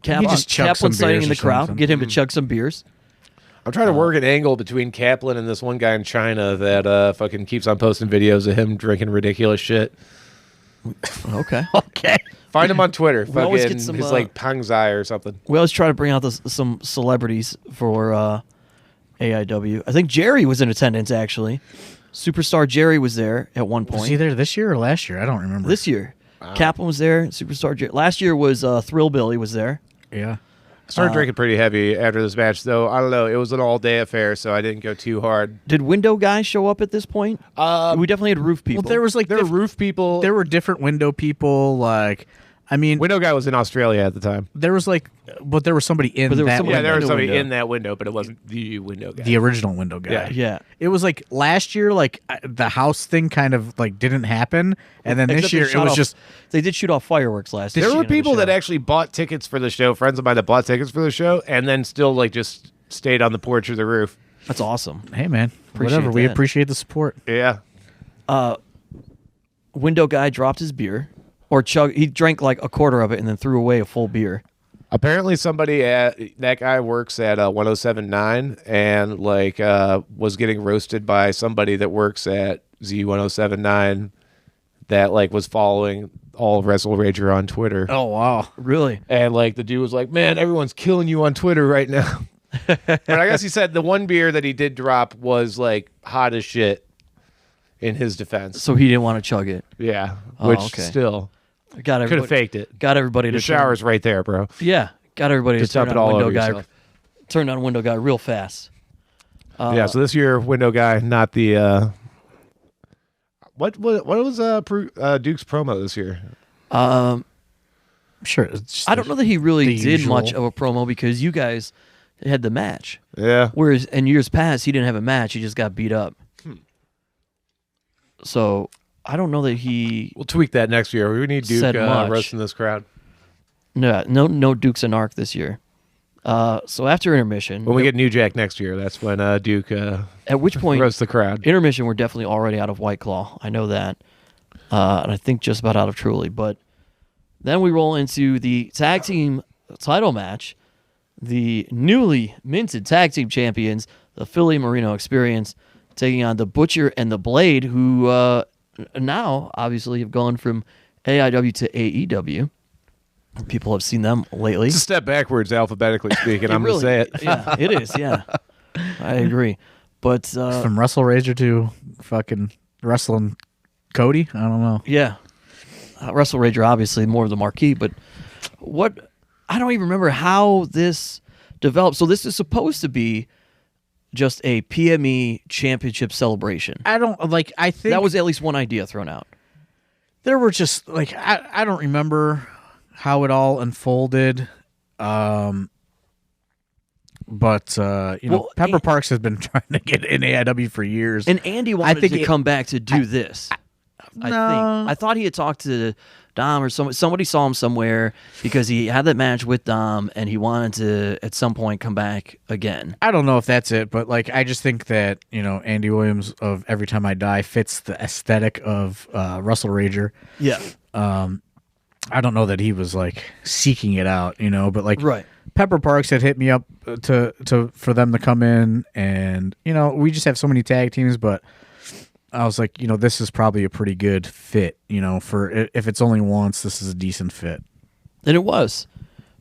S1: Kaplan,
S3: just chug some
S1: Kaplan sighting
S3: beers
S1: in the
S3: or
S1: crowd.
S3: something.
S1: Get him to chug some beers.
S2: I'm trying to work an angle between Kaplan and this one guy in China that fucking keeps on posting videos of him drinking ridiculous shit.
S1: Okay.
S3: Okay.
S2: Find him on Twitter.
S1: We always
S2: Fucking,
S1: get some,
S2: he's like Pangzai or something.
S1: We always try to bring out some celebrities for AIW. I think Jerry was in attendance, actually. Superstar Jerry was there at one point.
S3: Was he there this year or last year? I don't remember.
S1: This year. Kaplan was there. Superstar Jerry. Last year was Thrill Billy was there.
S3: Yeah.
S2: Started drinking pretty heavy after this match, though. I don't know. It was an all-day affair, so I didn't go too hard.
S1: Did window guys show up at this point? We definitely had roof people.
S3: Well, there was like
S2: There were roof people.
S3: there were different window people. Like, I mean,
S2: Window guy was in Australia at the time.
S3: there was like, but there was somebody in
S1: But there was
S3: that
S1: somebody-
S2: Yeah, there was
S1: window
S2: somebody
S1: window.
S2: in that window, but it wasn't the window guy.
S3: the original window guy.
S2: Yeah.
S1: Yeah.
S3: It was like last year, like the house thing kind of like didn't happen, and then
S1: Except
S3: this
S1: they
S3: year it
S1: shot
S3: was
S1: off-
S3: just
S1: They did shoot off fireworks last year.
S2: There were
S1: at the
S2: people that
S1: show.
S2: actually bought tickets for the show, friends of mine that bought tickets for the show, and then still like just stayed on the porch or the roof.
S1: That's awesome.
S3: hey man,
S1: Appreciate
S3: whatever. We
S1: that.
S3: appreciate the support.
S2: Yeah.
S1: Window guy dropped his beer. Or he drank like a quarter of it and then threw away a full beer.
S2: Apparently somebody that guy works at 1079 and like was getting roasted by somebody that works at Z1079 that like was following all of Wrestlerager on Twitter.
S3: Oh wow.
S1: Really?
S2: And like the dude was like, "Man, everyone's killing you on Twitter right now." But I guess he said the one beer that he did drop was like hot as shit in his defense.
S1: So he didn't want to chug it.
S2: Yeah,
S1: Oh,
S2: which
S1: okay.
S2: still
S1: Got
S2: could have
S1: everybody.
S2: faked it.
S1: Got everybody
S2: The
S1: to turn-
S2: shower's right there, bro.
S1: Yeah. Got everybody
S2: Just
S1: to turn
S2: dump it
S1: on
S2: all
S1: window
S2: over
S1: guy.
S2: yourself.
S1: Turned on window guy real fast.
S2: Yeah, so this year window guy, not the what was Duke's promo this year?
S1: Um,
S3: Sure. It's just
S1: I don't know that he really
S3: the
S1: did
S3: usual.
S1: much of a promo because you guys had the match.
S2: Yeah.
S1: Whereas in years past, he didn't have a match. He just got beat up. So I don't know that he.
S2: We'll tweak that next year. We need Duke
S1: Said much.
S2: roasting this crowd.
S1: No Dukes and Arc this year. So after intermission,
S2: When we get New Jack next year, that's when Duke
S1: at which point
S2: roasts the crowd.
S1: intermission, we're definitely already out of White Claw. I know that. And I think just about out of Truly. But then we roll into the tag team title match. The newly minted tag team champions, the Philly Marino Experience, taking on the Butcher and the Blade, who now obviously have gone from AIW to AEW. People have seen them lately.
S2: It's a step backwards, alphabetically speaking. I'm going to say it.
S1: Yeah, it is. Yeah, I agree. But
S3: from Wrestlerager to fucking wrestling Cody. I don't know.
S1: yeah, Wrestlerager obviously more of the marquee. But what I don't even remember how this developed. So this is supposed to be just a PME championship celebration.
S3: I don't like. I think
S1: That was at least one idea thrown out.
S3: there were just like I don't remember how it all unfolded. But
S1: Well,
S3: Pepper Parks has been trying to get in AIW for years.
S1: And Andy wanted
S3: think
S1: to
S3: it-
S1: come back to do this. I
S3: No.
S1: think. I thought he had talked to Dom or somebody saw him somewhere because he had that match with Dom and he wanted to at some point come back again.
S3: I don't know if that's it, but like I just think that Andy Williams of Every Time I Die fits the aesthetic of Wrestlerager.
S1: Yeah.
S3: I don't know that he was like seeking it out, but like
S1: Right.
S3: Pepper Parks had hit me up for them to come in, and we just have so many tag teams, but I was like, this is probably a pretty good fit, for if it's only once, this is a decent fit.
S1: And it was.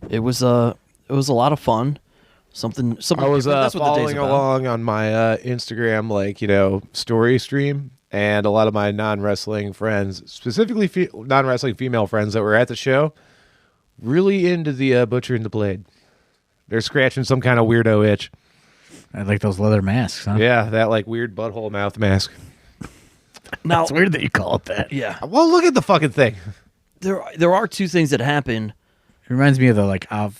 S1: It was a lot of fun. Something
S2: I was
S1: different. That's what the day's
S2: following
S1: about.
S2: along on my Instagram, story stream, and a lot of my non-wrestling friends, specifically non-wrestling female friends that were at the show, really into the Butcher and the Blade. They're scratching some kind of weirdo itch.
S3: I like those leather masks, huh?
S2: Yeah, that like weird butthole mouth mask.
S1: Now,
S3: It's weird that you call it that.
S1: yeah,
S2: Well, look at the fucking thing.
S1: there are two things that happen.
S3: It reminds me of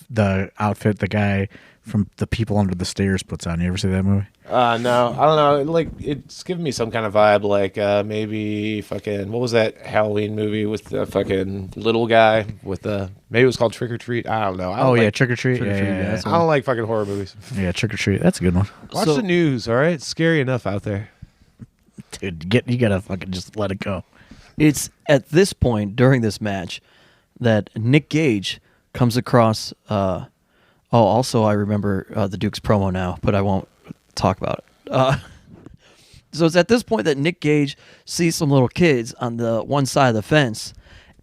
S3: the outfit the guy from The People Under the Stairs puts on. You ever see that movie?
S2: No, I don't know. Like, it's giving me some kind of vibe, like maybe fucking what was that Halloween movie with the fucking little guy with the maybe it was called Trick or Treat. I don't know. I don't like,
S3: Trick or Treat.
S1: Trick or
S3: Yeah,
S1: Treat,
S3: yeah,
S1: that's
S2: I don't like fucking horror movies.
S3: yeah, Trick or Treat. That's a good one,
S2: Watch
S1: So-
S2: the news, all right? It's scary enough out there.
S3: dude. You gotta fucking just let it go.
S1: It's at this point during this match that Nick Gage comes across. Also, I remember the Duke's promo now, but I won't talk about it. So it's at this point that Nick Gage sees some little kids on the one side of the fence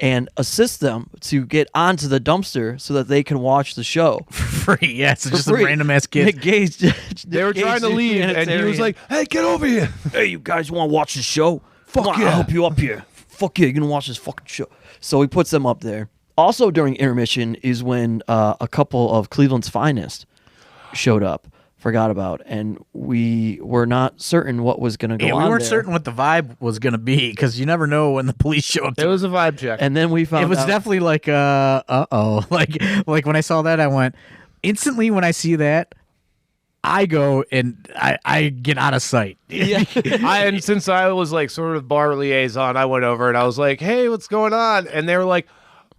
S1: and assists them to get onto the dumpster so that they can watch the show.
S3: Free, yeah. It's just
S1: free.
S3: a random ass kid.
S1: Nick Gage.
S2: They were trying to leave, and he was like, "Hey, get over here!
S1: Hey, you guys want to watch the show? Come on,
S2: yeah.
S1: I'll help you up here. Fuck yeah, you're going to watch this fucking show." So he puts them up there. Also during intermission is when a couple of Cleveland's finest showed up. Forgot about, and we were not certain what was going to go on.
S3: We weren't
S1: there.
S3: certain what the vibe was going to be because you never know when the police show up.
S2: It was a vibe check.
S1: And then we found
S3: It was
S1: out,
S3: definitely like, uh-oh. Like when I saw that, I went, instantly when I see that, I go and I get out of sight.
S1: Yeah.
S2: And since I was like sort of bar liaison, I went over and I was like, "Hey, what's going on?" And they were like,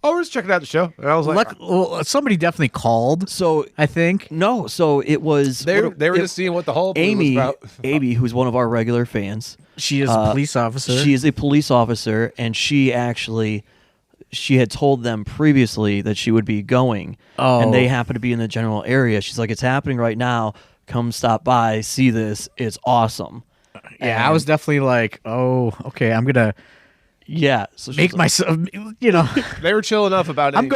S2: "Oh, we're just checking out the show." And I was like,
S3: Somebody definitely called.
S1: So
S3: I think
S1: no, so it was
S2: they were just seeing what the whole
S1: Amy,
S2: was about.
S1: Amy, who's one of our regular fans.
S3: she is a police officer.
S1: She is a police officer, and she had told them previously that she would be going, and they happen to be in the general area. She's like, "It's happening right now. Come stop by, see this. It's awesome."
S3: Yeah, I was definitely like, oh, okay, I'm gonna
S1: So she's
S3: make
S1: like,
S3: myself,
S2: They were chill enough about it.
S3: I'm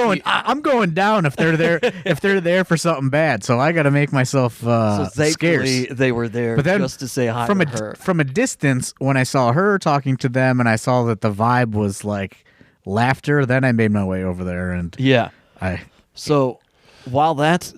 S3: going down if they're there if they're there for something bad. So I got to make myself scarce.
S1: thankfully they were there
S3: But then
S1: just to say hi
S3: from
S1: to
S3: a
S1: her.
S3: from a distance, when I saw her talking to them and I saw that the vibe was like laughter, then I made my way over there and
S1: Yeah.
S3: I
S1: So while that's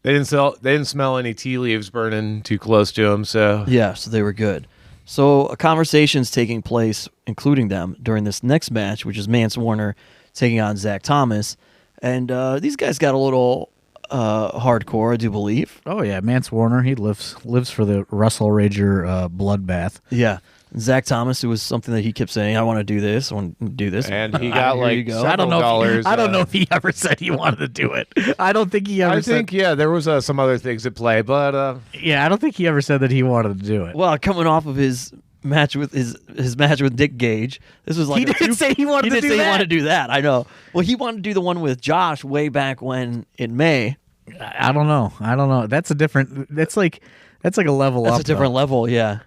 S2: They didn't smell any tea leaves burning too close to them. So
S1: so they were good. So a conversation's taking place, including them, during this next match, which is Mance Warner taking on Zach Thomas. And these guys got a little hardcore, I do believe.
S3: oh yeah, Mance Warner, he lives for the Wrestlerager bloodbath.
S1: Yeah. Zach Thomas, it was something that he kept saying, "I want to do this, I want to do this."
S2: and he got
S1: Here
S2: like
S1: you go.
S3: I don't know.
S2: $7.
S3: I don't know if he ever said he wanted to do it. I don't think he ever.
S2: I think there was some other things at play, but
S3: Yeah, I don't think he ever said that he wanted to do it.
S1: Well, coming off of his match with his match with Nick Gage, this was like
S3: He didn't say he wanted to do
S1: He
S3: that.
S1: wanted to do that. I know. Well, he wanted to do the one with Josh way back when in May.
S3: I don't know. That's a different. That's like a level up.
S1: That's a different level, yeah.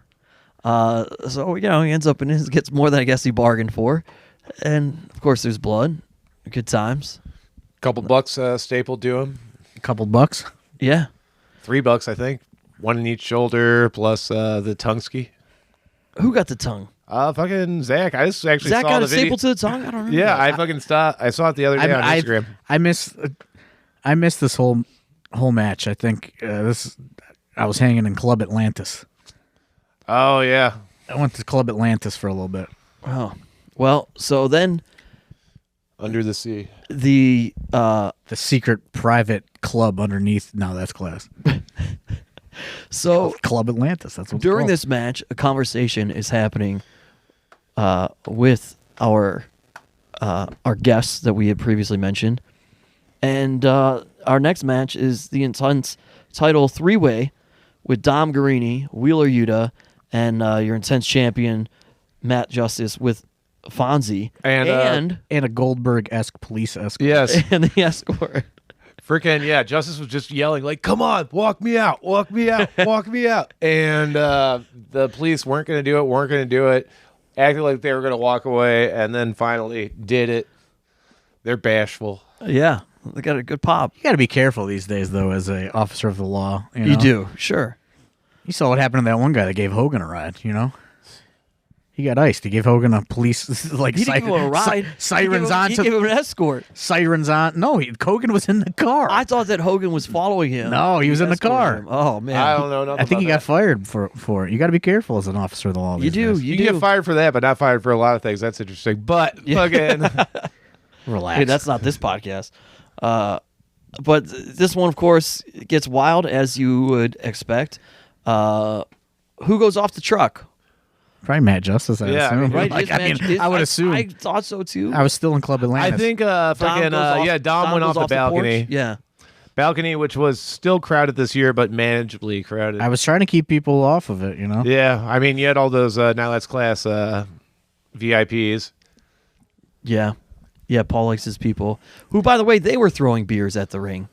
S1: So he ends up in his gets more than I guess he bargained for, and of course there's blood, good times.
S2: couple bucks stapled to him.
S3: A couple bucks.
S1: Yeah.
S2: $3, I think. One in each shoulder plus the tongue ski.
S1: Who got the tongue?
S2: Fucking Zach. I just actually
S1: Zach
S2: saw
S1: got
S2: the
S1: a
S2: video.
S1: staple to the tongue. I don't remember.
S2: Yeah,
S1: that.
S2: I fucking I saw it the other day on Instagram.
S3: I missed this whole match. I think I was hanging in Club Atlantis.
S2: Oh yeah.
S3: I went to Club Atlantis for a little bit.
S1: Oh, well. So then
S2: Under the sea.
S1: the
S3: The secret private club underneath. No, that's class.
S1: so
S3: Club Atlantis. That's what.
S1: during this match, a conversation is happening with our guests that we had previously mentioned, and our next match is the intense title three-way with Dom Garrini, Wheeler Yuta, and your intense champion Matt Justice with Fonzie
S2: And,
S3: and a Goldberg-esque police escort.
S2: yes.
S1: and the escort.
S2: Freaking yeah, Justice was just yelling like, "Come on, walk me out, walk me out, walk me out!" And the police weren't going to do it, acted like they were going to walk away, and then finally did it. They're bashful.
S1: Yeah, they got a good pop.
S3: You got to be careful these days, though, as a officer of the law. You know?
S1: You do, sure.
S3: You saw what happened to that one guy that gave Hogan a ride. He got iced. He gave Hogan a police like
S1: He didn't give him a ride.
S3: sirens on.
S1: He gave him an escort.
S3: Sirens on. No, Hogan was in the car.
S1: I thought that Hogan was following him.
S3: No, he was in the
S1: escorted
S3: car.
S1: him. Oh man,
S2: I don't know. Nothing
S3: I think he
S2: about
S3: got fired for it. You got to be careful as an officer of the law.
S1: You
S3: these
S1: do.
S3: days.
S1: You
S2: You
S1: do.
S2: get fired for that, but not fired for a lot of things. That's interesting. But fucking
S3: Relax.
S1: Hey, that's not this podcast. But this one, of course, gets wild as you would expect. Who goes off the truck?
S3: probably Matt Justice. I
S2: Yeah, I
S3: assume.
S2: mean,
S1: Right?
S3: Like,
S1: His match is-
S3: I would assume.
S1: I thought so too.
S3: I was still in Club Atlantis.
S2: I think fucking Dom went
S1: goes
S2: off the balcony.
S1: porch. Yeah.
S2: Balcony, which was still crowded this year, but manageably crowded.
S3: I was trying to keep people off of it.
S2: Yeah, I mean, you had all those Now Let's Class VIPs.
S1: Yeah. Yeah, Paul likes his people. Who, by the way, they were throwing beers at the ring.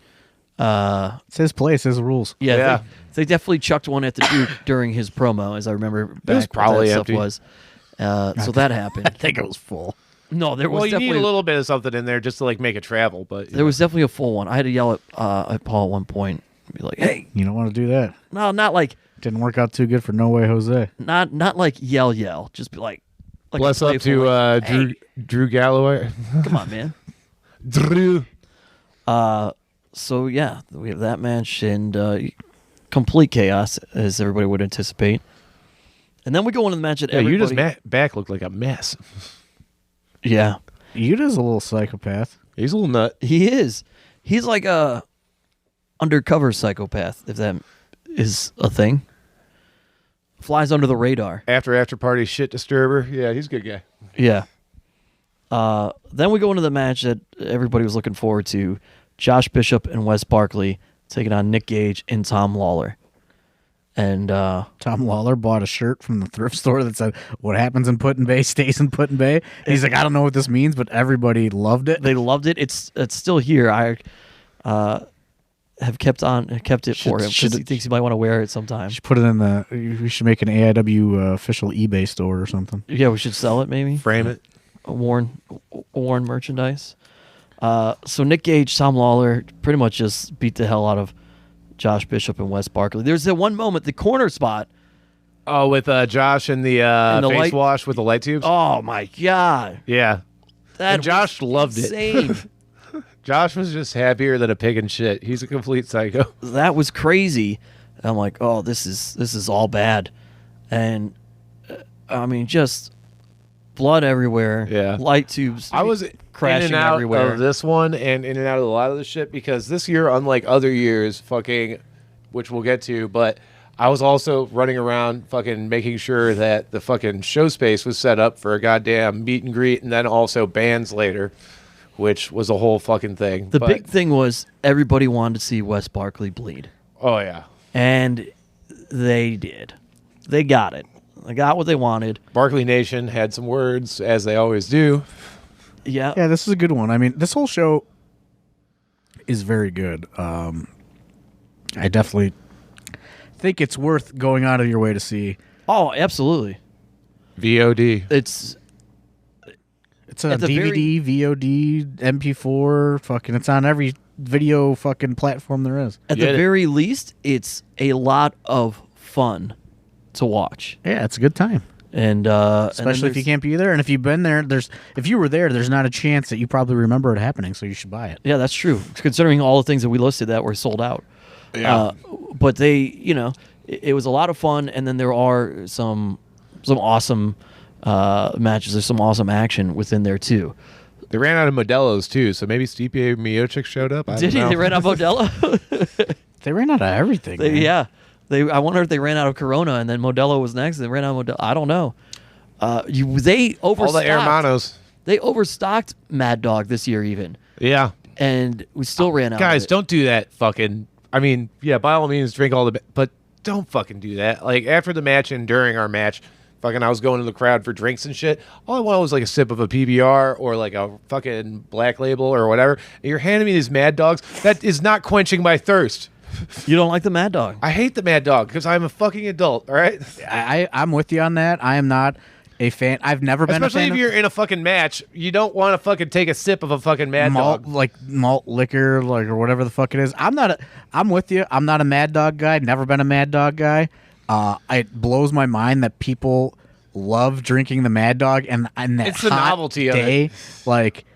S3: It's his place, his rules.
S1: Yeah. They definitely chucked one at the Duke during his promo, as I remember back
S2: was probably
S1: when that
S2: empty.
S1: stuff was. So that happened.
S3: I think it was full.
S1: No, there was
S2: Well, you need
S1: definitely
S2: a little bit of something in there just to like make it travel. But
S1: there was definitely a full one. I had to yell at Paul at one point, and be like, "Hey,
S3: You don't want to do that.
S1: no, not like
S3: Didn't work out too good for No Way Jose.
S1: not like yell, just be like
S2: bless up
S1: playful,
S2: to
S1: like,
S2: Drew
S1: "Hey,
S2: Drew Galloway.
S1: come on, man."
S2: Drew.
S1: So yeah, we have that match and complete chaos as everybody would anticipate. And then we go into the match that
S2: Yeah,
S1: everybody.
S2: Yuta's back looked like a mess.
S1: Yeah,
S3: Yuta's a little psychopath.
S2: He's a little nut.
S1: he is. He's like a undercover psychopath, if that is a thing. Flies under the radar.
S2: After party shit disturber. Yeah, he's a good guy.
S1: Yeah. Then we go into the match that everybody was looking forward to. Josh Bishop and Wes Barkley taking on Nick Gage and Tom Lawlor. And
S3: Tom Lawlor bought a shirt from the thrift store that said, "What happens in Put in Bay stays in Put in Bay." And he's like, "I don't know what this means, but everybody loved it."
S1: they loved it. It's still here. I have kept it for him because he thinks he might want to wear it sometime.
S3: Should put it in the. We should make an AIW official eBay store or something.
S1: Yeah, we should sell it maybe.
S2: Frame it.
S1: Worn merchandise. So Nick Gage, Tom Lawlor pretty much just beat the hell out of Josh Bishop and Wes Barkley. There's that one moment, the corner spot.
S2: Oh, with Josh and the
S1: the
S2: face
S1: light-
S2: wash with the light tubes?
S1: Oh my god.
S2: Yeah.
S1: That
S2: And Josh
S1: was
S2: loved
S1: insane.
S2: it. Josh was just happier than a pig in shit. He's a complete psycho.
S1: That was crazy. And I'm like, oh, this is all bad. And I mean, just blood everywhere.
S2: Yeah.
S1: Light tubes.
S2: I was
S1: crashing
S2: in and out
S1: everywhere.
S2: of this one and in and out of a lot of the shit because this year, unlike other years, which we'll get to, but I was also running around fucking making sure that the fucking show space was set up for a goddamn meet and greet and then also bands later, which was a whole fucking thing.
S1: The big thing was everybody wanted to see Wes Barkley bleed.
S2: Oh, yeah.
S1: And they did. They got it. They got what they wanted.
S2: Barkley Nation had some words, as they always do.
S1: Yeah.
S3: Yeah, this is a good one. I mean, this whole show is very good. I definitely think it's worth going out of your way to see.
S1: Oh, absolutely.
S2: VOD.
S1: It's
S3: a
S1: At the
S3: DVD, VOD, MP4, fucking. It's on every video fucking platform there is.
S1: at the very least, it's a lot of fun to watch.
S3: Yeah, it's a good time.
S1: And
S3: Especially if you can't be there, and if you've been there, if you were there, there's not a chance that you probably remember it happening, so you should buy it.
S1: Yeah, that's true. Considering all the things that we listed that were sold out.
S2: Yeah.
S1: But they, it was a lot of fun, and then there are some awesome matches. There's some awesome action within there too.
S2: They ran out of Modelo's, too, so maybe Stipe Miocic showed up. I
S1: Did he?
S2: don't know.
S1: They ran out of Modelo.
S3: They ran out of everything. man.
S1: Yeah. I wonder if they ran out of Corona and then Modelo was next. They ran out of Modelo. I don't know. They
S2: All
S1: overstocked.
S2: the Hermanos.
S1: They overstocked Mad Dog this year even,
S2: Yeah.
S1: and we still ran out.
S2: Guys,
S1: of it.
S2: don't do that fucking... I mean, yeah, by all means, drink all the... But don't fucking do that. Like, after the match and during our match, fucking I was going to the crowd for drinks and shit. All I wanted was like a sip of a PBR or like a fucking Black Label or whatever. And you're handing me these Mad Dogs. That is not quenching my thirst.
S1: You don't like the Mad Dog?
S2: I hate the Mad Dog because I'm a fucking adult, all right?
S3: I'm with you on that. I am not a fan. I've never been a
S2: Especially
S3: fan
S2: if you're in a fucking match, you don't want to fucking take a sip of a fucking Mad
S3: malt,
S2: Dog.
S3: like malt liquor, like or whatever the fuck it is. I'm with you. I'm not a Mad Dog guy. Never been a Mad Dog guy. It blows my mind that people love drinking the Mad Dog and that
S2: It's the
S3: hot
S2: novelty of
S3: day, like,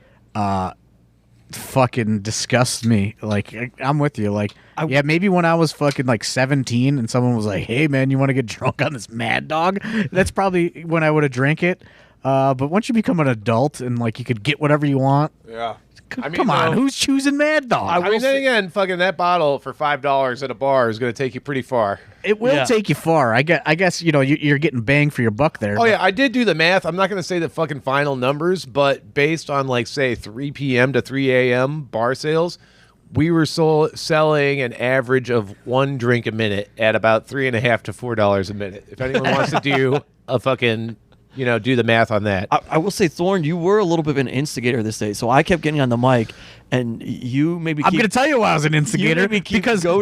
S3: fucking disgusts me. Like, I'm with you. Like, yeah, maybe when I was fucking like 17 and someone was like, "Hey man, you want to get drunk on this Mad Dog?" That's probably when I would have drank it. But once you become an adult and like you could get whatever you want,
S2: Yeah.
S3: come on, who's choosing Mad Dog?
S2: I mean, then again, fucking that bottle for $5 at a bar is going to take you pretty far.
S3: It will
S1: Yeah.
S3: take you far. I guess you're getting bang for your buck there.
S2: Oh, yeah, I did do the math. I'm not going to say the fucking final numbers, but based on, like, say, 3 p.m. to 3 a.m. bar sales, we were selling an average of one drink a minute at about $3.50 to $4 a minute. If anyone wants to do a fucking do the math on that.
S1: I will say, Thorne, you were a little bit of an instigator this day, so I kept getting on the mic, and you maybe.
S3: I'm going to tell you why I was an instigator
S1: because
S3: I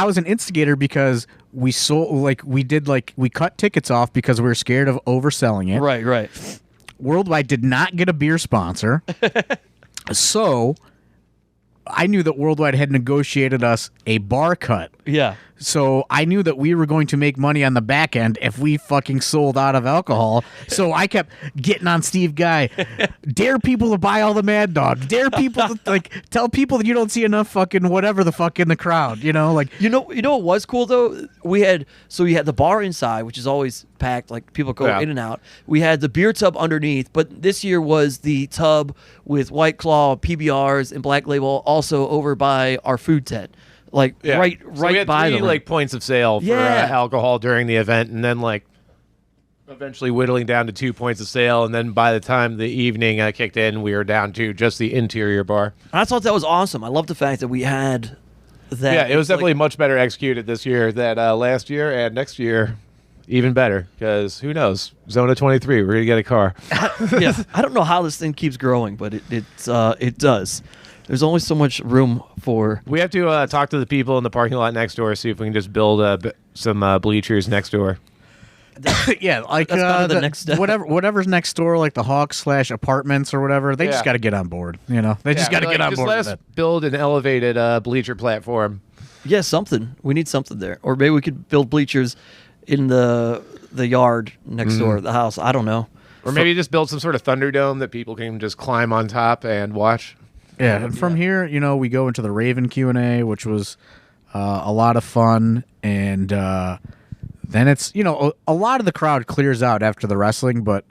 S3: was an instigator because we cut tickets off because we were scared of overselling it.
S1: Right.
S3: Worldwide did not get a beer sponsor, so I knew that Worldwide had negotiated us a bar cut.
S1: Yeah.
S3: So I knew that we were going to make money on the back end if we fucking sold out of alcohol. So I kept getting on Steve Guy. Dare people to buy all the Mad Dog. Dare people to tell people that you don't see enough fucking whatever the fuck in the crowd. You know what was cool though? We had the bar inside, which is always packed, like people go in and out. We had the beer tub underneath, but this year was the tub with White Claw, PBRs, and Black Label also over by our food tent. Right
S2: so we had
S1: by
S2: three points of sale for alcohol during the event, and then eventually whittling down to 2 points of sale, and then by the time the evening kicked in, we were down to just the interior bar.
S1: I thought that was awesome. I love the fact that we had that.
S2: Yeah, it was definitely much better executed this year than last year, and next year even better, because who knows? Zona 23, we're gonna get a car.
S1: I don't know how this thing keeps growing, but it does. There's only so much room for.
S2: We have to talk to the people in the parking lot next door, see if we can just build some bleachers next door.
S3: Yeah, like
S1: that's the next step.
S3: Whatever's next door, like the Hawks/apartments or whatever. They just got to get on board. They just got to get on board.
S2: Just let's build an elevated bleacher platform.
S1: Yeah, something. We need something there, or maybe we could build bleachers in the yard next door to the house. I don't know.
S2: Or maybe just build some sort of Thunderdome that people can just climb on top and watch.
S3: Yeah, and from here, we go into the Raven Q&A, which was a lot of fun, and then it's, a lot of the crowd clears out after the wrestling, but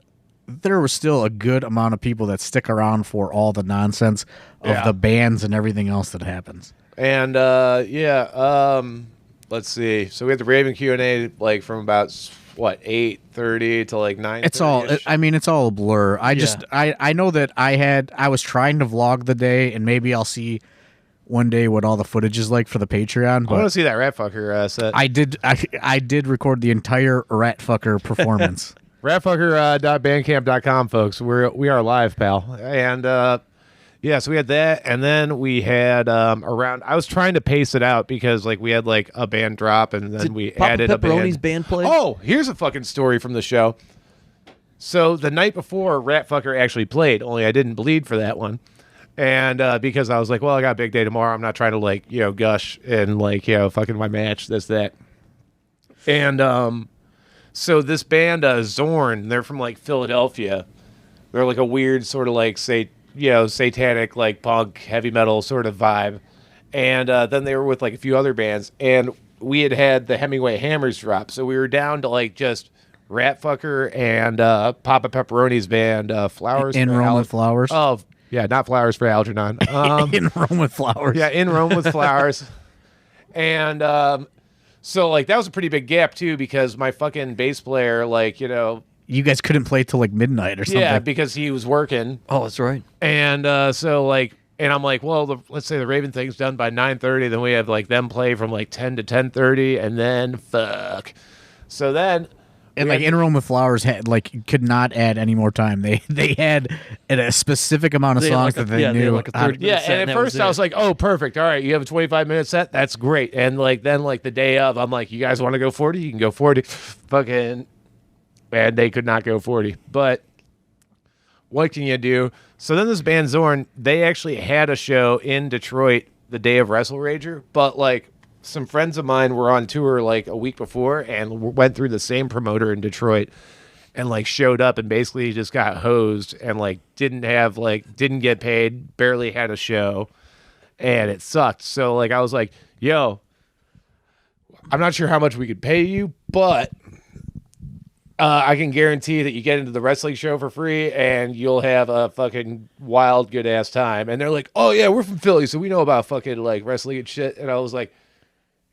S3: there was still a good amount of people that stick around for all the nonsense of the bands and everything else that happens.
S2: And, let's see. So we had the Raven Q&A, from about 8:30 to 9:30.
S3: It's all. It's all a blur. I know that I was trying to vlog the day, and maybe I'll see one day what all the footage is like for the Patreon.
S2: I want to see that Ratfucker set.
S3: I did record the entire Ratfucker performance.
S2: Ratfucker.bandcamp.com, folks. We are live, pal. And so we had that, and then we had around. I was trying to pace it out because we had a band drop, and then we added a
S1: Pepperoni's band play.
S2: Oh, here's a fucking story from the show. So the night before, Ratfucker actually played. Only I didn't bleed for that one, and because I was like, well, I got a big day tomorrow. I'm not trying to gush and fucking my match, this that, and so this band Zorn, they're from Philadelphia. They're a weird sort of satanic punk heavy metal sort of vibe, and then they were with a few other bands, and we had the Hemingway Hammers drop, so we were down to just Ratfucker and Papa Pepperoni's band Flowers
S3: in Rome with Flowers.
S2: Oh yeah, not Flowers for Algernon.
S3: In Rome with Flowers.
S2: Yeah, in Rome with Flowers. And so that was a pretty big gap too, because my fucking bass player
S3: you guys couldn't play till midnight or something.
S2: Yeah, because he was working.
S1: Oh, that's right.
S2: And and I'm well, let's say the Raven thing's done by 9:30, then we have them play from 10 to 10:30, and then fuck. So then,
S3: and In Rome with Flowers had could not add any more time. They had a specific amount of songs that they knew.
S1: And
S2: at first I was oh, perfect. All right, you have a 25-minute set. That's great. And then the day of, I'm you guys want to go 40? You can go 40. Fucking. And they could not go 40. But what can you do? So then this band Zorn, they actually had a show in Detroit the day of Wrestlerager, but some friends of mine were on tour a week before and went through the same promoter in Detroit and showed up and basically just got hosed and didn't get paid, barely had a show, and it sucked. So I was yo, I'm not sure how much we could pay you, but I can guarantee that you get into the wrestling show for free and you'll have a fucking wild, good ass time. And they're oh yeah, we're from Philly, so we know about fucking wrestling and shit. And I was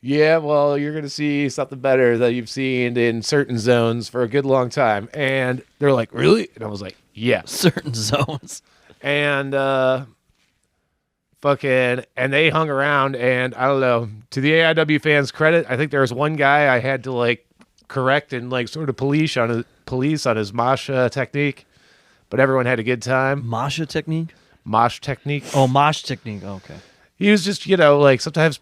S2: yeah, well, you're going to see something better that you've seen in certain zones for a good long time. And they're really? And I was yeah.
S1: Certain zones.
S2: And and they hung around, and I don't know, to the AIW fans' credit, I think there was one guy I had to correct and like sort of police on his mosh technique, but everyone had a good time.
S1: Mosh technique. Oh, mosh technique. Oh, okay.
S2: He was just, like sometimes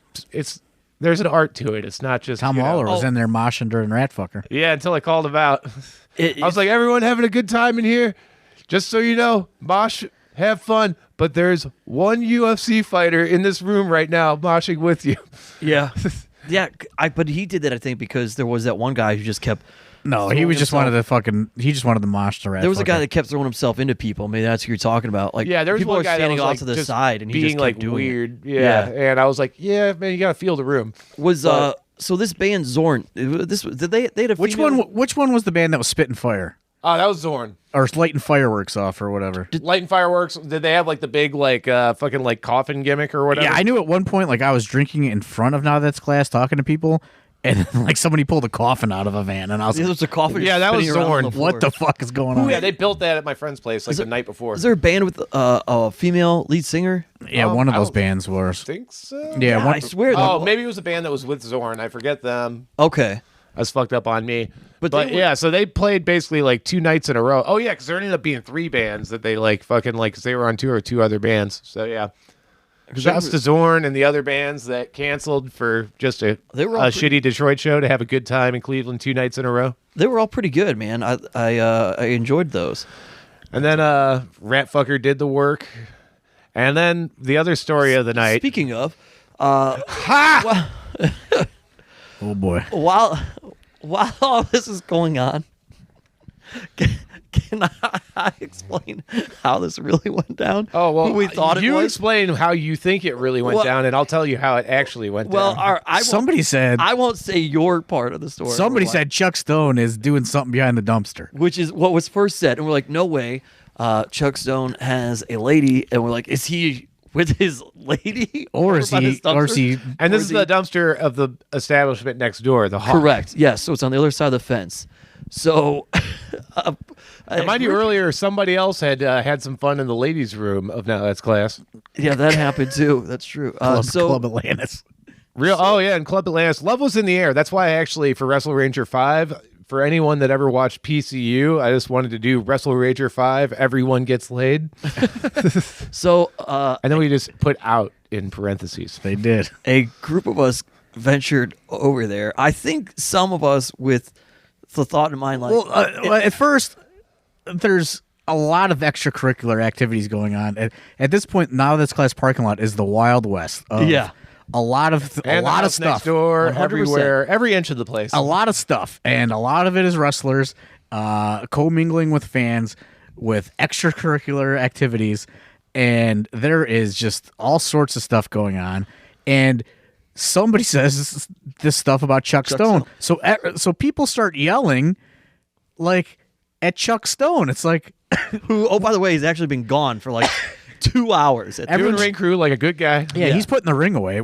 S2: there's an art to it. It's not just
S3: Tom Lawlor was in there moshing during Ratfucker.
S2: Yeah, until I called him out. I was like, everyone having a good time in here? Just so you know, mosh, have fun. But there's one UFC fighter in this room right now moshing with you.
S1: Yeah. Yeah, but he did that, I think, because there was that one guy who just kept...
S3: No, he was just wanted to mosh the Ratfucker.
S1: There was a guy that kept throwing himself into people. Maybe that's who you're talking about. Like,
S2: yeah, there was
S1: people
S2: one
S1: are
S2: guy
S1: standing
S2: that was
S1: off to the
S2: just
S1: side, and he
S2: being
S1: just kept doing
S2: weird.
S1: it.
S2: Yeah, and I was like, yeah, man, you gotta feel the room.
S1: So this band Zorn, they had a
S3: Which
S1: female...
S3: one was the band that was spitting fire?
S2: Oh, that was Zorn.
S3: Or lighting fireworks off or whatever.
S2: Lighting fireworks. Did they have like the big fucking like coffin gimmick or whatever?
S3: Yeah, I knew at one point like I was drinking in front of Now That's Class talking to people, and like somebody pulled a coffin out of a van, and I was
S1: There
S3: like,
S1: was a coffin.
S2: Yeah, that was
S1: spinning around
S2: Zorn.
S1: on the floor.
S3: what the fuck is going on?
S2: Yeah, they built that at my friend's place like the night before.
S1: Is there a band with a female lead singer?
S3: Yeah, one of
S2: I
S3: those
S2: don't
S3: bands was.
S2: think so.
S3: Yeah,
S1: I swear.
S2: Maybe it was a band that was with Zorn. I forget them.
S1: Okay.
S2: That's fucked up on me.
S1: But
S2: Yeah, so they played basically like 2 nights in a row. Oh yeah, because there ended up being 3 bands that they like fucking like because they were on tour with 2 other bands. So yeah, shouts to Zorn and the other bands that canceled for just a shitty Detroit show to have a good time in Cleveland 2 nights in a row.
S1: They were all pretty good, man. I enjoyed those.
S2: And then Ratfucker did the work. And then the other story of the night.
S1: Speaking of,
S3: Oh boy!
S1: while all this is going on, can I explain how this really went down?
S2: Oh, well,
S1: who we thought it
S2: you
S1: was?
S2: explain how you think it really went down, and I'll tell you how it actually went down.
S3: Somebody said
S1: I won't say your part of the story.
S3: somebody said Chuck Stone is doing something behind the dumpster.
S1: which is what was first said, and we're like, no way. Chuck Stone has a lady, and we're like, is he with his lady,
S3: Or is he?
S2: And this is the dumpster of the establishment next door, the Hawk.
S1: Correct. Yes. So it's on the other side of the fence. So,
S2: And mind you, earlier somebody else had some fun in the ladies' room of Now That's Class.
S1: yeah, that happened too. That's true.
S3: Club Atlantis.
S2: And Club Atlantis. Love was in the air. That's why I actually, for Wrestlerager 5, for anyone that ever watched PCU, I just wanted to do Wrestlerager 5, everyone gets laid.
S1: So,
S2: And then we just put out in parentheses.
S3: They did.
S1: a group of us ventured over there. I think some of us with the thought in mind, like,
S3: Well, at first, there's a lot of extracurricular activities going on. At this point, Now That's Class parking lot is the Wild West.
S1: Yeah.
S3: A lot of
S2: And the house
S3: stuff.
S2: next door,
S1: 100%.
S2: everywhere, every inch of the place.
S3: A lot of stuff, and a lot of it is wrestlers commingling with fans with extracurricular activities, and there is just all sorts of stuff going on. And somebody says this stuff about Chuck Stone. So people start yelling like at Chuck Stone. It's like,
S1: who, oh, by the way, he's actually been gone for like 2 hours.
S2: Doing ring crew like a good guy.
S3: yeah, he's putting the ring away.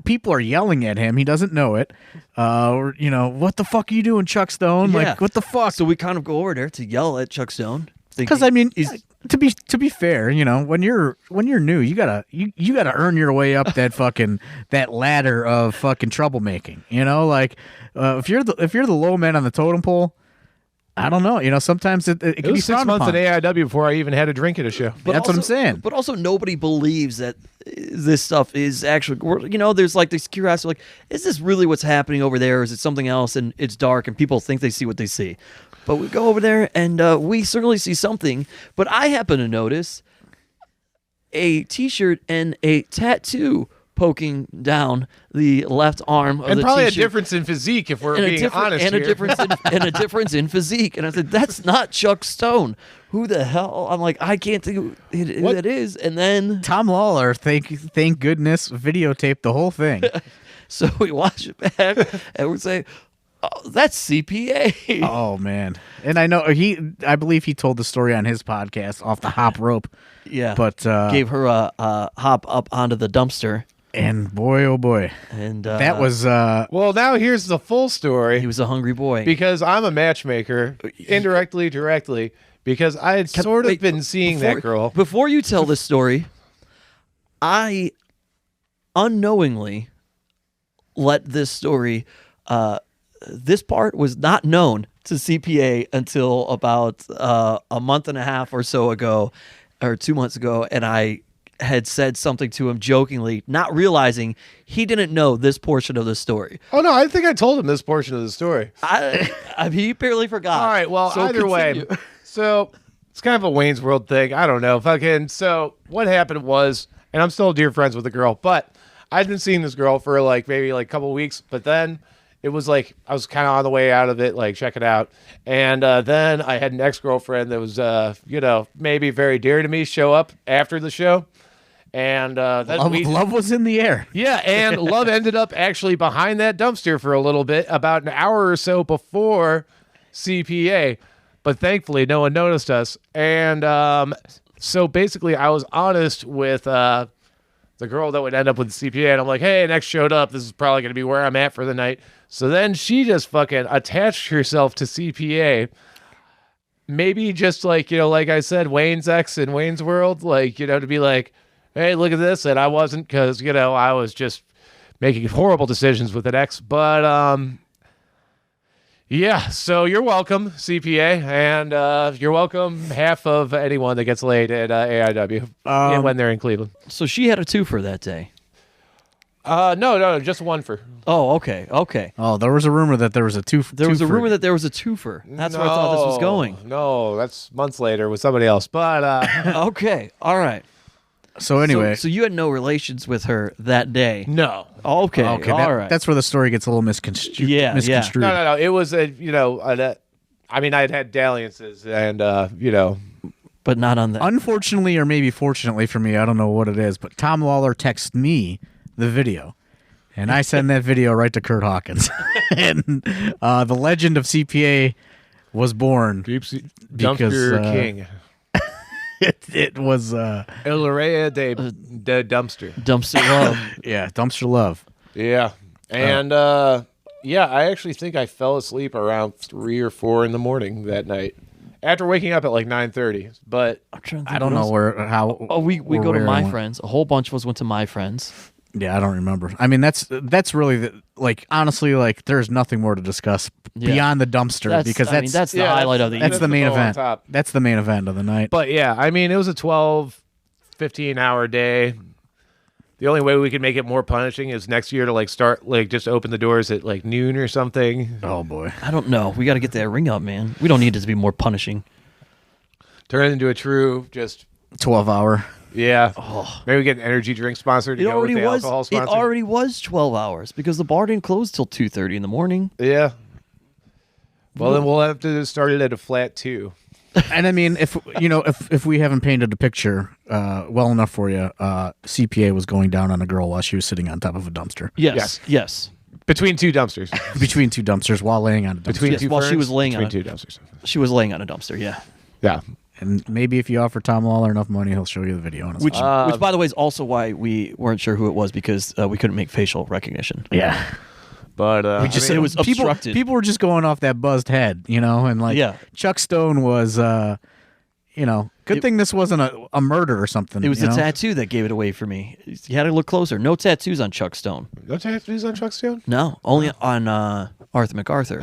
S3: People are yelling at him. He doesn't know it. What the fuck are you doing, Chuck Stone?
S1: Yeah.
S3: Like, what the fuck?
S1: So we kind of go over there to yell at Chuck Stone.
S3: Because I mean, to be fair, when you're new, you gotta earn your way up that fucking that ladder of fucking troublemaking. If you're the low man on the totem pole, I don't know. Sometimes it can
S2: It
S3: be
S2: was 6
S3: frowned
S2: months
S3: upon.
S2: at AIW before I even had a drink at a show.
S3: That's what I'm saying.
S1: But also, nobody believes that this stuff is actually, there's like this curiosity, like, is this really what's happening over there? Or is it something else? And it's dark and people think they see what they see. But we go over there and we certainly see something. But I happen to notice a t-shirt and a tattoo poking down the left arm of
S2: And
S1: the
S2: probably
S1: t-shirt.
S2: a difference in physique, if we're being honest
S1: and
S2: here.
S1: a difference in physique. And I said, that's not Chuck Stone. Who the hell? I'm like, I can't think who that is. And then
S3: Tom Lawlor, thank goodness, videotaped the whole thing.
S1: so we watch it back and we say, oh, that's CPA.
S3: Oh man! And I believe he told the story on his podcast, Off the Hop Rope.
S1: Yeah,
S3: But
S1: gave her a hop up onto the dumpster.
S3: And boy, oh boy,
S1: And
S3: that was
S2: Well, now here's the full story.
S1: he was a hungry boy.
S2: Because I'm a matchmaker, indirectly, directly, because I had sort of been seeing that girl.
S1: Before you tell this story, I unknowingly let this story this part was not known to CPA until about a month and a half or so ago, or 2 months ago, and I had said something to him jokingly, not realizing he didn't know this portion of the story.
S2: Oh, no, I think I told him this portion of the story.
S1: He barely forgot.
S2: All right, well,
S1: So
S2: either
S1: continue.
S2: way, so it's kind of a Wayne's World thing. I don't know. So what happened was, and I'm still dear friends with the girl, but I'd been seeing this girl for maybe a couple weeks, but then it was I was kind of on the way out of it, check it out. And then I had an ex-girlfriend that was, maybe very dear to me show up after the show. And then
S3: Love was in the air.
S2: Yeah, and Love ended up actually behind that dumpster for a little bit, about an hour or so before CPA. But thankfully, no one noticed us. And so basically, I was honest with the girl that would end up with CPA. And I'm like, hey, next showed up. This is probably going to be where I'm at for the night. So then she just fucking attached herself to CPA. Maybe just like I said, Wayne's ex in Wayne's World, to be like, hey, look at this. And I wasn't, because, I was just making horrible decisions with an ex. But, yeah, so you're welcome, CPA. And you're welcome half of anyone that gets laid at AIW when they're in Cleveland.
S1: So she had a twofer that day.
S2: No, just one for.
S1: Oh, okay.
S3: Oh, there was a rumor that there was a
S1: There was a rumor that there was a twofer. That's where I thought this was going.
S2: No, that's months later with somebody else. But
S1: Okay, all right.
S3: So anyway,
S1: so you had no relations with her that day.
S2: no.
S1: Okay, all right.
S3: That's where the story gets a little misconstrued.
S1: Yeah.
S3: misconstrued.
S2: No. It was I mean, I'd had dalliances and,
S1: But not on that.
S3: Unfortunately, or maybe fortunately for me, I don't know what it is, but Tom Lawlor texted me the video, and I send that video right to Kurt Hawkins. And the legend of CPA was born. Because,
S2: Dumpster King.
S3: It was
S2: El Rey de Dumpster.
S1: Dumpster love.
S3: yeah, Dumpster Love.
S2: Yeah. And, I actually think I fell asleep around 3 or 4 in the morning that night. After waking up at 9:30, but
S1: I'm trying to think
S3: I don't
S1: what
S3: know
S1: else.
S3: how.
S1: Oh, we
S3: or
S1: go to
S3: where
S1: My
S3: I went.
S1: Friends. A whole bunch of us went to My Friends.
S3: Yeah, I don't remember. I mean, that's really honestly, there's nothing more to discuss beyond the dumpster because
S1: that's the highlight of the
S3: that's the main
S2: the goal on
S3: event.
S2: top.
S3: That's the main event of the night.
S2: But yeah, I mean, it was a 12, 15-hour day. The only way we could make it more punishing is next year to start just open the doors at noon or something.
S3: Oh boy,
S1: I don't know. We got to get that ring up, man. We don't need it to be more punishing.
S2: Turn it into a true
S3: 12-hour.
S2: Yeah. Maybe we get an energy drink sponsor to
S1: It
S2: go with
S1: already
S2: the
S1: was.
S2: alcohol
S1: It
S2: sponsor.
S1: already was 12 hours because the bar didn't close till 2:30 in the morning.
S2: Yeah. Well, then we'll have to start it at a flat 2.
S3: And I mean, if we haven't painted a picture well enough for you, CPA was going down on a girl while she was sitting on top of a dumpster
S1: Yes.
S2: Between 2 dumpsters.
S3: between 2 dumpsters while laying on a dumpster.
S2: Between
S1: Yes,
S2: 2
S1: while she
S2: ferns,
S1: was laying on
S2: between
S1: it.
S2: 2 dumpsters.
S1: She was laying on a dumpster. Yeah.
S2: Yeah.
S3: And maybe if you offer Tom Lawlor enough money, he'll show you the video on his
S1: Which,
S3: phone.
S1: by the way, is also why we weren't sure who it was because we couldn't make facial recognition.
S3: Yeah.
S2: But
S3: We just
S1: it was
S3: people,
S1: obstructed.
S3: people were just going off that buzzed head, and
S1: Yeah.
S3: Chuck Stone was, good thing this wasn't a murder or something.
S1: It was
S3: you
S1: the
S3: know?
S1: tattoo that gave it away for me. You had to look closer. No tattoos on Chuck Stone.
S2: no tattoos on Chuck Stone?
S1: No, only on Arthur McArthur.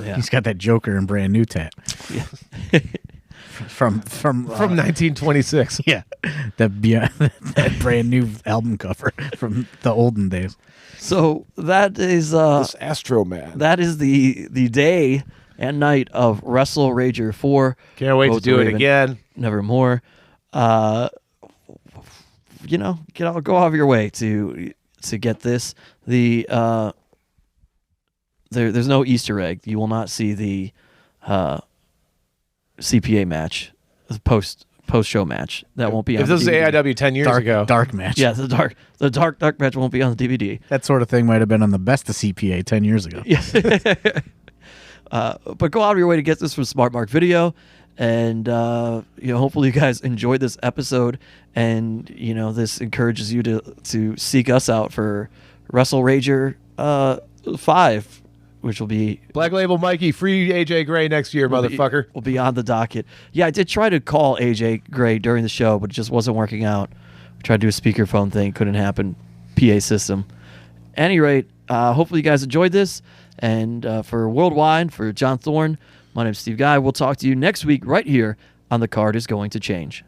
S2: Yeah.
S3: He's got that Joker and brand new tat. from
S2: 1926.
S3: yeah, that brand new album cover from the olden days.
S1: So that is
S2: This Astro Man.
S1: that is the day and night of Wrestlerager IV.
S2: Can't wait to
S1: Both
S2: do it
S1: Raven
S2: again.
S1: Nevermore. Go out of your way to get this. There's no Easter egg. You will not see the CPA match, the post show match. That won't be on
S2: If this was
S1: the DVD.
S2: AIW 10 years ago.
S3: Dark match.
S1: Yeah, the dark match won't be on the DVD.
S3: That sort of thing might have been on the best of CPA 10 years ago.
S1: Yeah. But go out of your way to get this from Smart Mark Video, and hopefully you guys enjoyed this episode, and this encourages you to seek us out for Wrestlerager 5, which will be
S2: Black Label Mikey, free AJ Gray next year, motherfucker.
S1: will be on the docket. Yeah, I did try to call AJ Gray during the show, but it just wasn't working out. We tried to do a speakerphone thing, couldn't happen. PA system. any rate, hopefully you guys enjoyed this. And for Worldwide, for John Thorne, my name's Steve Guy. We'll talk to you next week right here on The Card is Going to Change.